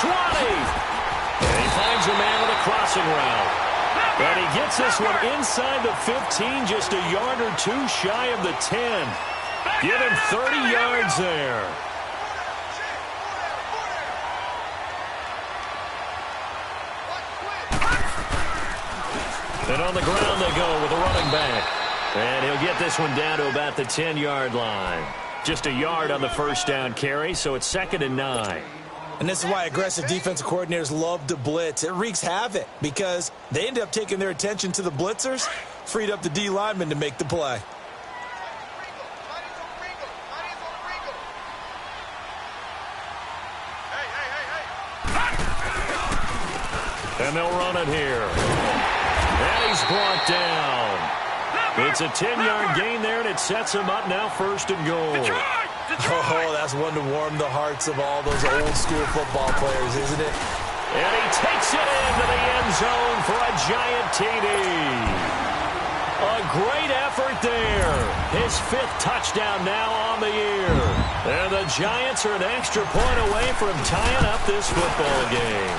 20! And he finds a man with a crossing route. And he gets this one inside the 15, just a yard or two shy of the 10. Give him 30 yards there. And on the ground they go with a running back. And he'll get this one down to about the 10-yard line. Just a yard on the first down carry, so it's 2nd and 9. And this is why aggressive defensive coordinators love to blitz. It wreaks havoc because they end up taking their attention to the blitzers, freed up the D lineman to make the play. And they'll run it here. And he's brought down. It's a 10-yard gain there, and it sets him up now 1st and goal. Oh, that's one to warm the hearts of all those old-school football players, isn't it? And he takes it into the end zone for a giant TD. A great effort there. His 5th touchdown now on the year. And the Giants are an extra point away from tying up this football game.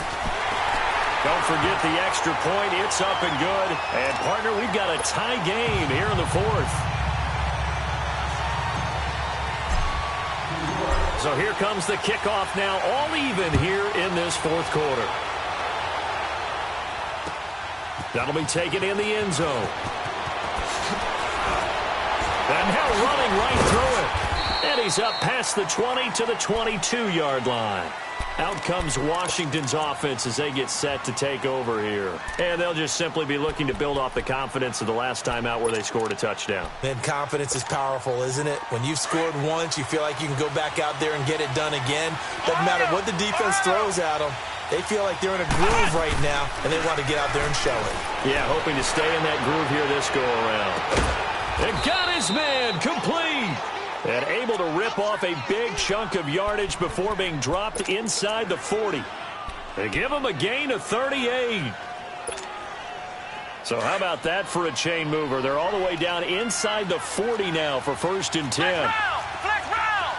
Don't forget the extra point. It's up and good. And, partner, we've got a tie game here in the 4th. So here comes the kickoff now, all even here in this 4th quarter. That'll be taken in the end zone. And now running right through it. And he's up past the 20 to the 22-yard line. Out comes Washington's offense as they get set to take over here. And they'll just simply be looking to build off the confidence of the last time out where they scored a touchdown. Man, confidence is powerful, isn't it? When you've scored once, you feel like you can go back out there and get it done again. Doesn't matter what the defense throws at them. They feel like they're in a groove right now, and they want to get out there and show it. Yeah, hoping to stay in that groove here this go-around. And got his man complete. And able to rip off a big chunk of yardage before being dropped inside the 40. They give him a gain of 38. So how about that for a chain mover? They're all the way down inside the 40 now for 1st and 10. Flex round.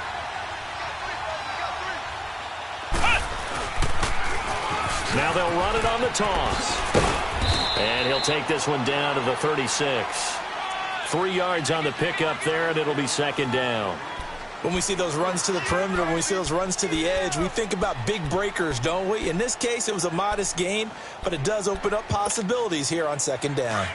Now they'll run it on the toss. And he'll take this one down to the 36. 3 yards on the pickup there, and it'll be 2nd down. When we see those runs to the perimeter, when we see those runs to the edge, we think about big breakers, don't we? In this case, it was a modest gain, but it does open up possibilities here on 2nd down.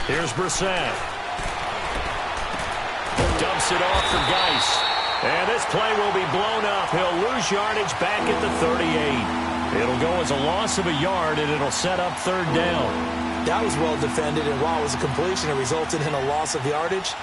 Here's Brissett. Dumps it off for Geis. And this play will be blown up. He'll lose yardage back at the 38. It'll go as a loss of a yard, and it'll set up 3rd down. That was well defended, and while it was a completion, it resulted in a loss of yardage.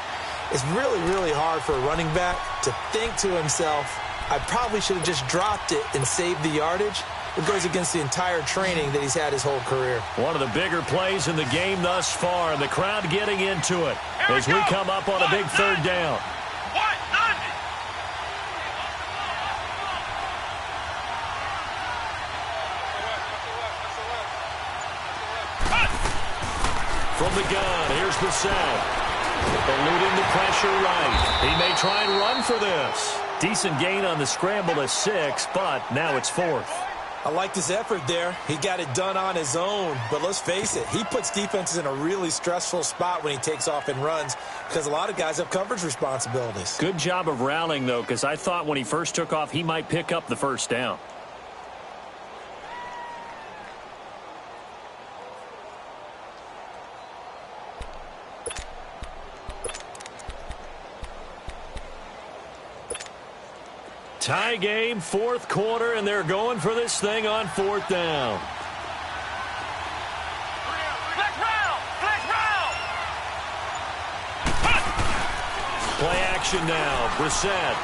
It's really, really hard for a running back to think to himself, I probably should have just dropped it and saved the yardage. It goes against the entire training that he's had his whole career. One of the bigger plays in the game thus far, and the crowd getting into it as we come up on a big 3rd down. From the gun, here's Brissett. Eluding the pressure right. He may try and run for this. Decent gain on the scramble to 6, but now it's 4th. I liked his effort there. He got it done on his own. But let's face it, he puts defenses in a really stressful spot when he takes off and runs because a lot of guys have coverage responsibilities. Good job of rallying, though, because I thought when he first took off, he might pick up the 1st down. Tie game, 4th quarter, and they're going for this thing on 4th down. Flex round. Play action now. Brissett.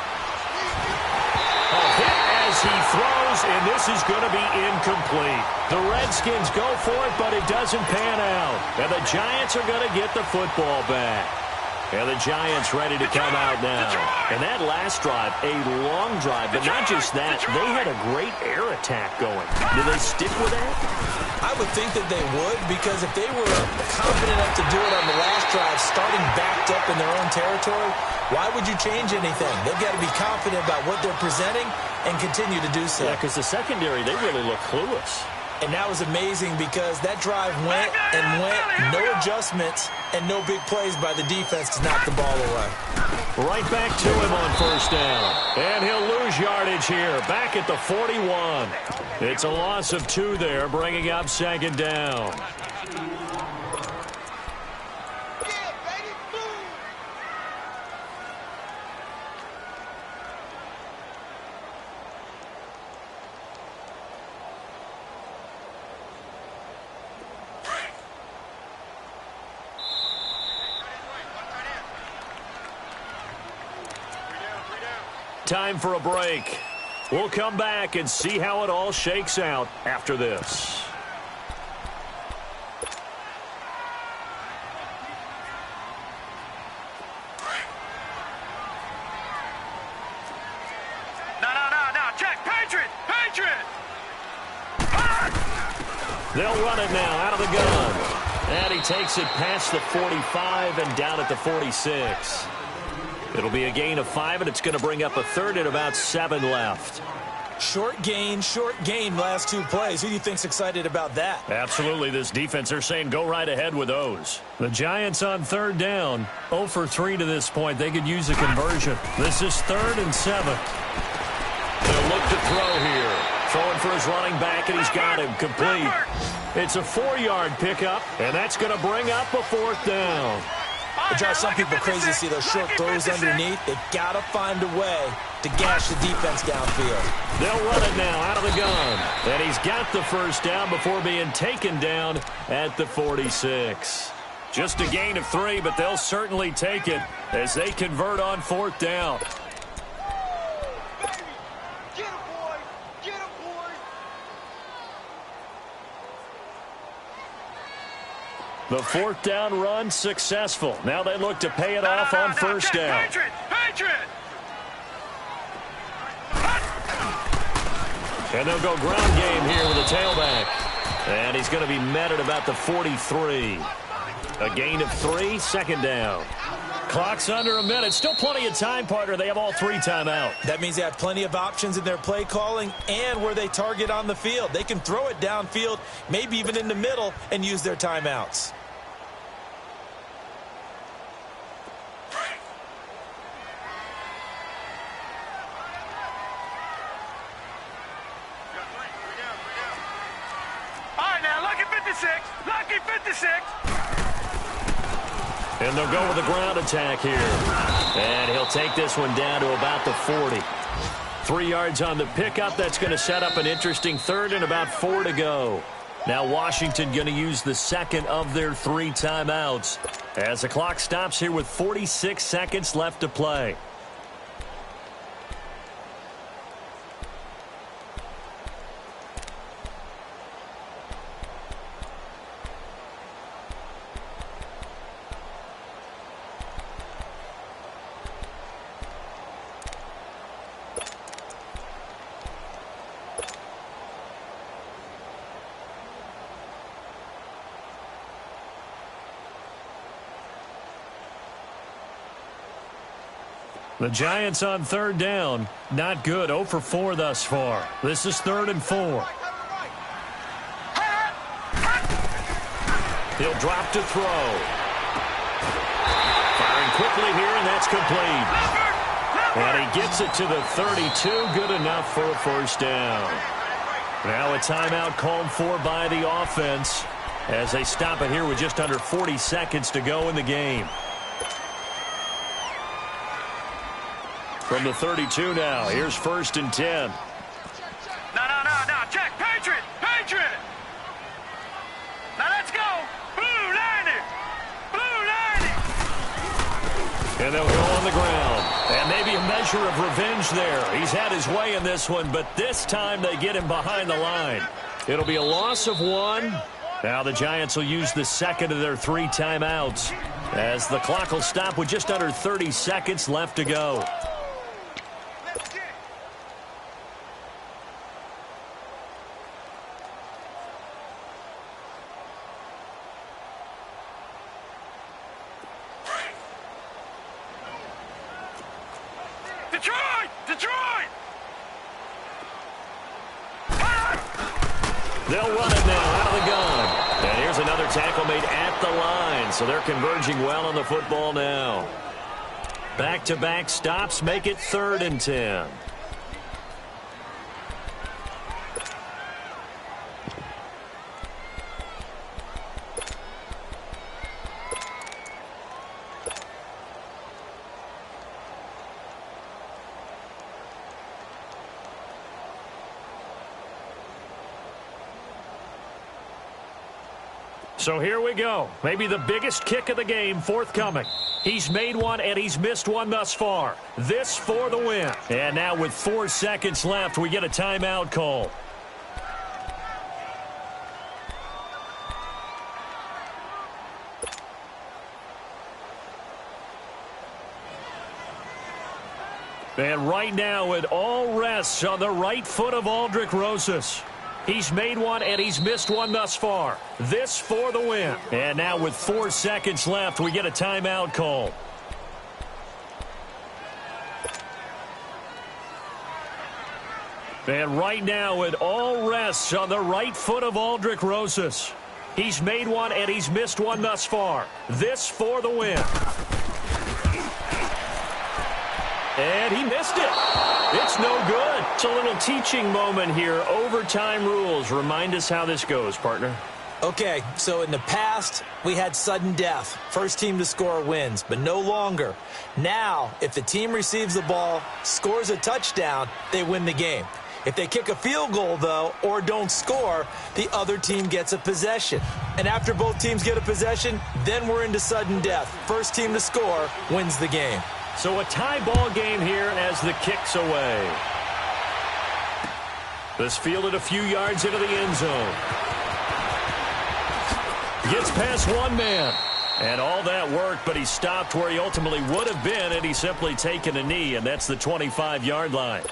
A hit as he throws, and this is going to be incomplete. The Redskins go for it, but it doesn't pan out. And the Giants are going to get the football back. And the Giants ready to come out now. And that last drive, a long drive, but not just that. They had a great air attack going. Do they stick with that? I would think that they would, because if they were confident enough to do it on the last drive, starting backed up in their own territory, why would you change anything? They've got to be confident about what they're presenting and continue to do so. Yeah, because the secondary, they really look clueless. And that was amazing because that drive went and went, no adjustments, and no big plays by the defense to knock the ball away. Right back to him on 1st down. And he'll lose yardage here, back at the 41. It's a loss of 2 there, bringing up 2nd down. Time for a break. We'll come back and see how it all shakes out after this. No. Check. Patriot. They'll run it now out of the gun. And he takes it past the 45 and down at the 46. It'll be a gain of 5, and it's going to bring up a 3rd and about 7 left. Short gain, last 2 plays. Who do you think's excited about that? Absolutely. This defense, they're saying go right ahead with those. The Giants on 3rd down, 0 for 3 to this point. They could use a conversion. This is 3rd and 7. They'll look to throw here. Throwing for his running back, and he's got him complete. It's a 4-yard pickup, and that's going to bring up a 4th down. It drives some people crazy to see those short throws underneath. They've got to find a way to gash the defense downfield. They'll run it now out of the gun. And he's got the first down before being taken down at the 46. Just a gain of 3, but they'll certainly take it as they convert on 4th down. The 4th down run successful. Now they look to pay it off on 1st down. Patriot! And they'll go ground game here with a tailback. And he's going to be met at about the 43. A gain of 3, 2nd down. Clock's under a minute. Still plenty of time, partner. They have all 3 timeouts. That means they have plenty of options in their play calling and where they target on the field. They can throw it downfield, maybe even in the middle, and use their timeouts. Lucky 56. And they'll go with a ground attack here. And he'll take this one down to about the 40. 3 yards on the pickup. That's going to set up an interesting 3rd and about 4 to go. Now Washington going to use the 2nd of their 3 timeouts as the clock stops here with 46 seconds left to play. The Giants on 3rd down. Not good. 0 for 4 thus far. This is 3rd and 4. He'll drop to throw. Firing quickly here, and that's complete. And he gets it to the 32. Good enough for a 1st down. Now a timeout called for by the offense as they stop it here with just under 40 seconds to go in the game. From the 32 now, here's 1st and 10. No. Check. Patriot. Now let's go. Blue 90. And they'll go on the ground. And maybe a measure of revenge there. He's had his way in this one, but this time they get him behind the line. It'll be a loss of 1. Now the Giants will use the 2nd of their 3 timeouts as the clock will stop with just under 30 seconds left to go. Detroit! They'll run it now out of the gun. And here's another tackle made at the line. So they're converging well on the football now. Back-to-back stops make it 3rd and 10. So here we go. Maybe the biggest kick of the game forthcoming. He's made one and he's missed one thus far. This for the win. And now with 4 seconds left, we get a timeout call. And right now it all rests on the right foot of Aldrick Rosas. He's made one and he's missed one thus far. This for the win. And now with 4 seconds left, we get a timeout call. And right now it all rests on the right foot of Aldrick Rosas. He's made one and he's missed one thus far. This for the win. And he missed it. It's no good. It's a little teaching moment here. Overtime rules. Remind us how this goes, partner. Okay, so in the past, we had sudden death. First team to score wins, but no longer. Now, if the team receives the ball, scores a touchdown, they win the game. If they kick a field goal, though, or don't score, the other team gets a possession. And after both teams get a possession, then we're into sudden death. First team to score wins the game. So a tie ball game here as the kick's away. This fielded a few yards into the end zone. Gets past one man. And all that work, but he stopped where he ultimately would have been, and he's simply taken a knee, and that's the 25-yard line.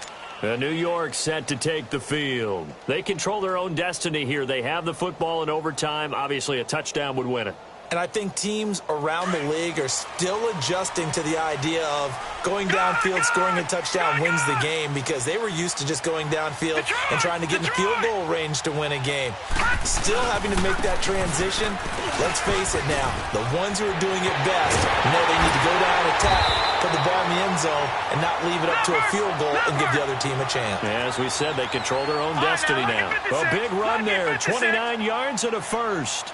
New York set to take the field. They control their own destiny here. They have the football in overtime. Obviously, a touchdown would win it. And I think teams around the league are still adjusting to the idea of going downfield, scoring a touchdown wins the game, because they were used to just going downfield and trying to get in field goal range to win a game. Still having to make that transition. Let's face it now, the ones who are doing it best know they need to go down, attack, put the ball in the end zone, and not leave it up to a field goal and give the other team a chance. Yeah, as we said, they control their own destiny now. A big run there, 29 yards and a first.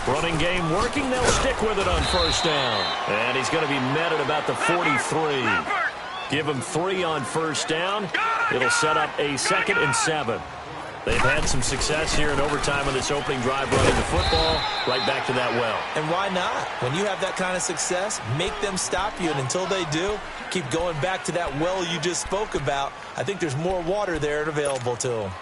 Running game working. They'll stick with it on first down. And he's going to be met at about the 43. Give him 3 on first down. It'll set up a 2nd and 7. They've had some success here in overtime on this opening drive running the football. Right back to that well. And why not? When you have that kind of success, make them stop you. And until they do, keep going back to that well you just spoke about. I think there's more water there available to them.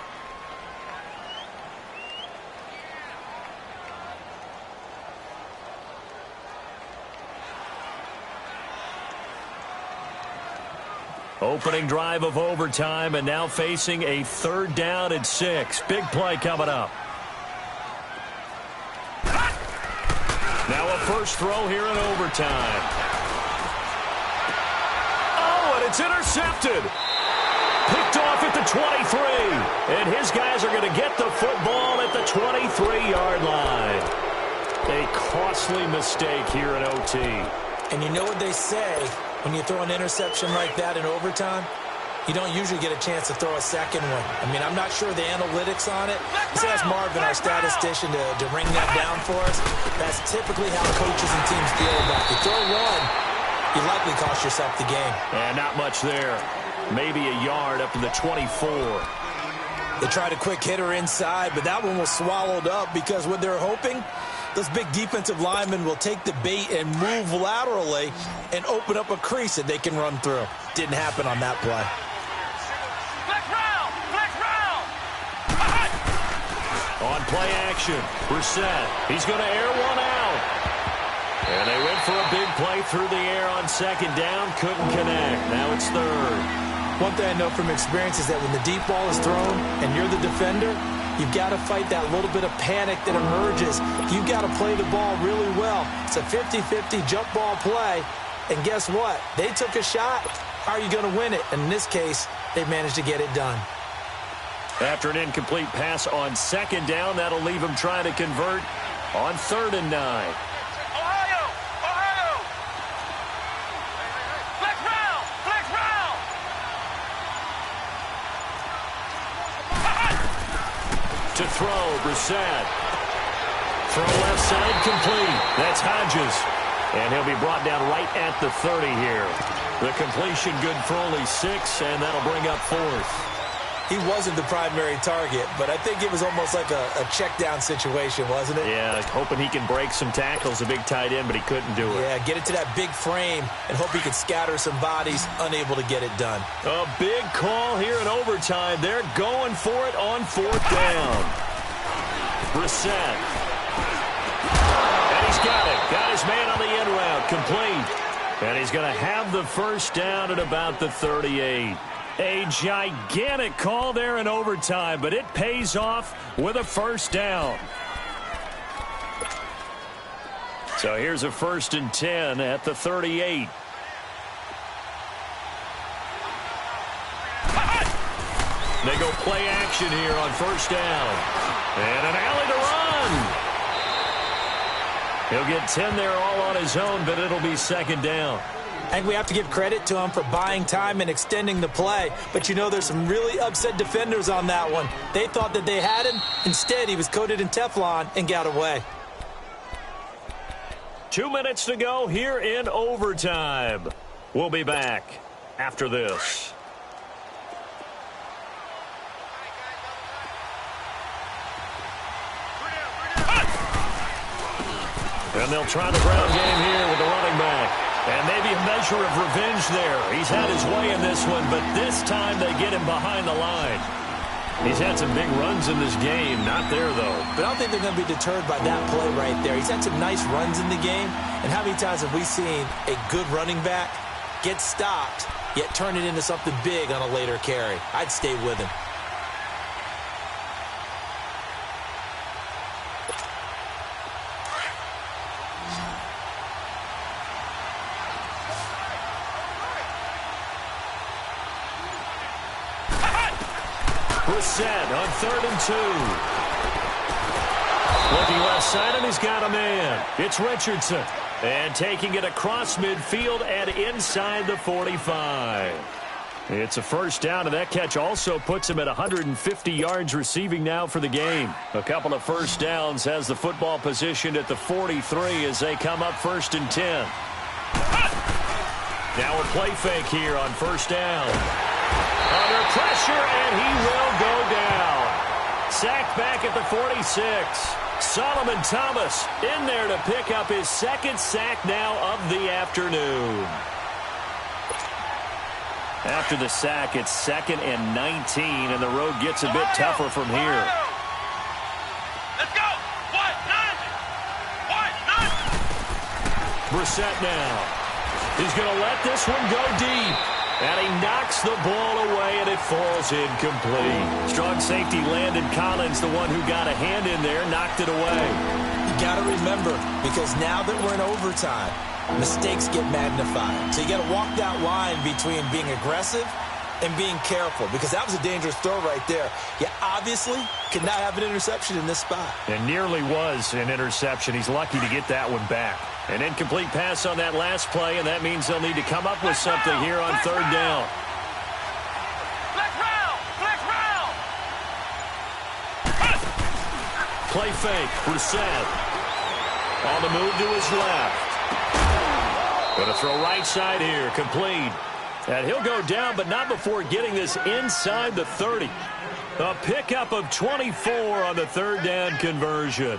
Opening drive of overtime, and now facing a 3rd down and 6. Big play coming up. Now a first throw here in overtime. Oh, and it's intercepted. Picked off at the 23. And his guys are going to get the football at the 23-yard line. A costly mistake here in OT. And you know what they say? When you throw an interception like that in overtime, you don't usually get a chance to throw a second one. I mean, I'm not sure the analytics on it. Let's ask Marvin, our statistician, to ring that down for us. That's typically how coaches and teams feel about it. You throw one, you likely cost yourself the game. And not much there. Maybe a yard up to the 24. They tried a quick hitter inside, but that one was swallowed up because what they're hoping, those big defensive linemen will take the bait and move laterally and open up a crease that they can run through. Didn't happen on that play. Flex round! Flex round! On play action, Brissett. He's going to air one out. And they went for a big play through the air on 2nd down. Couldn't connect. Now it's 3rd. One thing I know from experience is that when the deep ball is thrown and you're the defender, you've got to fight that little bit of panic that emerges. You've got to play the ball really well. It's a 50-50 jump ball play. And guess what? They took a shot. How are you going to win it? And in this case, they managed to get it done. After an incomplete pass on 2nd down, that'll leave him trying to convert on 3rd and 9. Ohio! Ohio! Flex round! Flex round! To throw, Brissett. Throw left side, complete. That's Hodges. And he'll be brought down right at the 30 here. The completion good for only 6, and that'll bring up 4th. He wasn't the primary target, but I think it was almost like a check down situation, wasn't it? Yeah, hoping he can break some tackles, a big tight end, but he couldn't do it. Yeah, get it to that big frame and hope he can scatter some bodies, unable to get it done. A big call here in overtime. They're going for it on 4th down. Brissett. And he's got it. Got his man on the in route. Complete. And he's going to have the first down at about the 38. A gigantic call there in overtime, but it pays off with a first down. So here's a 1st and 10 at the 38. They go play action here on 1st down. And an alley to run. He'll get 10 there all on his own, but it'll be 2nd down. I think we have to give credit to him for buying time and extending the play. But, there's some really upset defenders on that one. They thought that they had him. Instead, he was coated in Teflon and got away. 2 minutes to go here in overtime. We'll be back after this. And they'll try the ground game here with the running back. And maybe a measure of revenge there. He's had his way in this one, but this time they get him behind the line. He's had some big runs in this game. Not there, though. But I don't think they're going to be deterred by that play right there. He's had some nice runs in the game. And how many times have we seen a good running back get stopped, yet turn it into something big on a later carry? I'd stay with him. Set on 3rd and 2. Looking left side, and he's got a man. It's Richardson. And taking it across midfield and inside the 45. It's a first down, and that catch also puts him at 150 yards receiving now for the game. A couple of first downs has the football positioned at the 43 as they come up 1st and 10. Now a play fake here on first down. Under pressure, and he will go down. Sacked back at the 46. Solomon Thomas in there to pick up his second sack now of the afternoon. After the sack, it's 2nd and 19, and the road gets a bit tougher from here. Let's go. Brissett now. He's going to let this one go deep. And he knocks the ball away, and it falls incomplete. Strong safety Landon Collins, the one who got a hand in there, knocked it away. You got to remember, because now that we're in overtime, mistakes get magnified. So you got to walk that line between being aggressive and being careful, because that was a dangerous throw right there. You obviously could not have an interception in this spot. It nearly was an interception. He's lucky to get that one back. An incomplete pass on that last play, and that means they'll need to come up with something here on 3rd down. Play fake, Brissett. On the move to his left. Going to throw right side here, complete. And he'll go down, but not before getting this inside the 30. A pickup of 24 on the 3rd down conversion.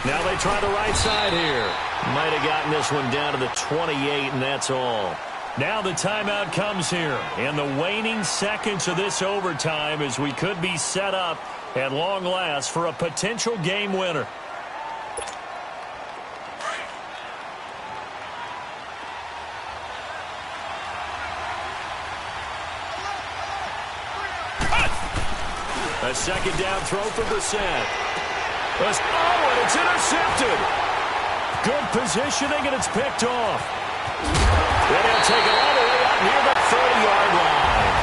Now they try the right side here. Might have gotten this one down to the 28, and that's all. Now the timeout comes here in the waning seconds of this overtime as we could be set up at long last for a potential game winner. A second down throw for Brissett. Oh, and it's intercepted. Good positioning, and it's picked off. Then he'll take it all the way out near the 30-yard line.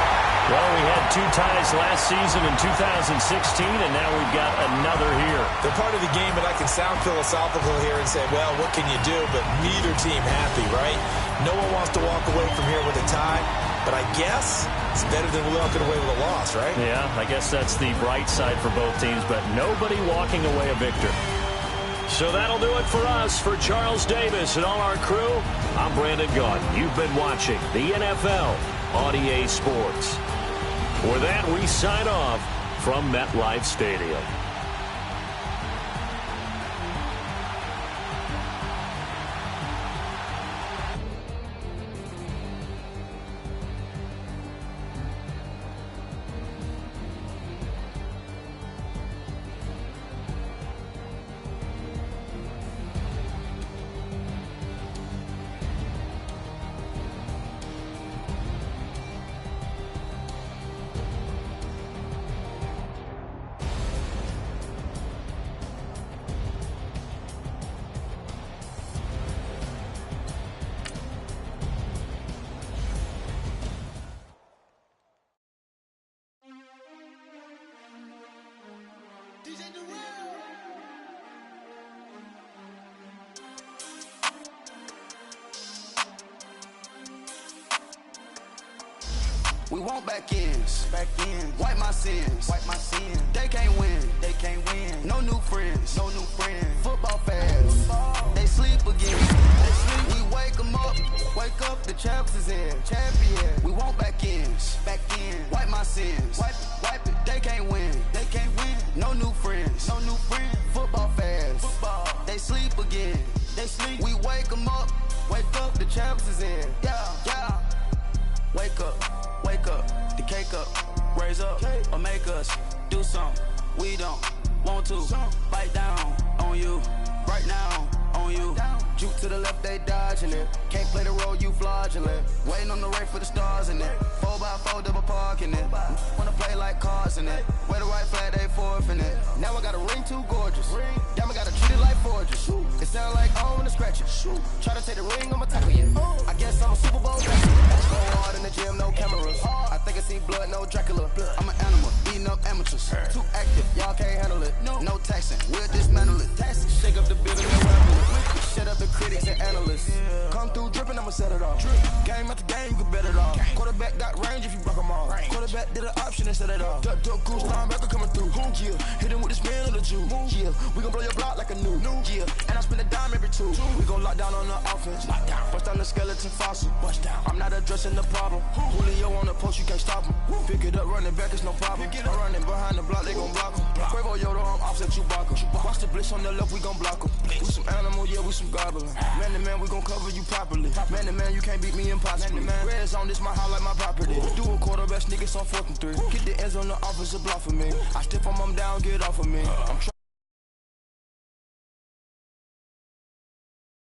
Well, we had 2 ties last season in 2016, and now we've got another here. They're part of the game, and I can sound philosophical here and say, well, what can you do? But neither team happy, right? No one wants to walk away from here with a tie. But I guess it's better than walking away with a loss, right? Yeah, I guess that's the bright side for both teams, but nobody walking away a victor. So that'll do it for us. For Charles Davis and all our crew, I'm Brandon Gaudin. You've been watching the NFL on EA Sports. For that, we sign off from MetLife Stadium. We want back ends. Wipe my sins. They can't win. No new friends. Football fans. They sleep again. We wake them up. Wake up, the champs is in. Champion. We want back ends. Wipe my sins. Wipe it. They can't win. No new friends. Football fans. They sleep again. We wake them up. Wake up, the champs is in. Yeah. Wake up, the cake up, raise up, or make us do something we don't want to. Bite down on you, right now on you. Juke to the left, they dodging it. Can't play the role, you fraudulent. Waiting on the race for the stars in it. 4x4 double parking it. Wanna play like cars in it. Wear the white flag, they forfeit it. Now I got a ring too gorgeous. Damn, I gotta treat it like forgeries. It sound like I wanna scratch it. Try to take the ring, I'ma tackle you. I guess I'm a Super Bowl veteran. Go hard in the gym, no cameras. I think I see blood, no Dracula. I'm an animal, eating up amateurs. Too active, y'all can't handle it. No taxing, we'll dismantle it. Shake up the building and ramble it. Shut up the critics and analysts. Come through dripping, I'ma set it off. Game after game, you can bet it off. Quarterback got range if you block them all. Quarterback did an option and set it off. Duck, goose, linebacker coming through. Yeah, hit him with the spin of the Jew. Yeah, we gon' blow your block like a new. Yeah, and I spend a dime every two. We gon' lock down on the offense. Bust down the skeleton fossil. I'm not addressing the problem. Julio on the post, you can't stop him. Pick it up, running back, it's no problem. I'm running behind the block, they gon' block him. Quavo Yoda, I'm offset Chewbacca. Watch the blitz on the left, we gon' block him. We some animal, yeah, we some goblin. Man to man, we gon' cover you properly. Man to man, you can't beat me impossibly. Red zone, this my house like my property. Do a quarterback sneakers on 4th and 3. Get the ends on the offensive block for me. I step on them down, get off of me. I'm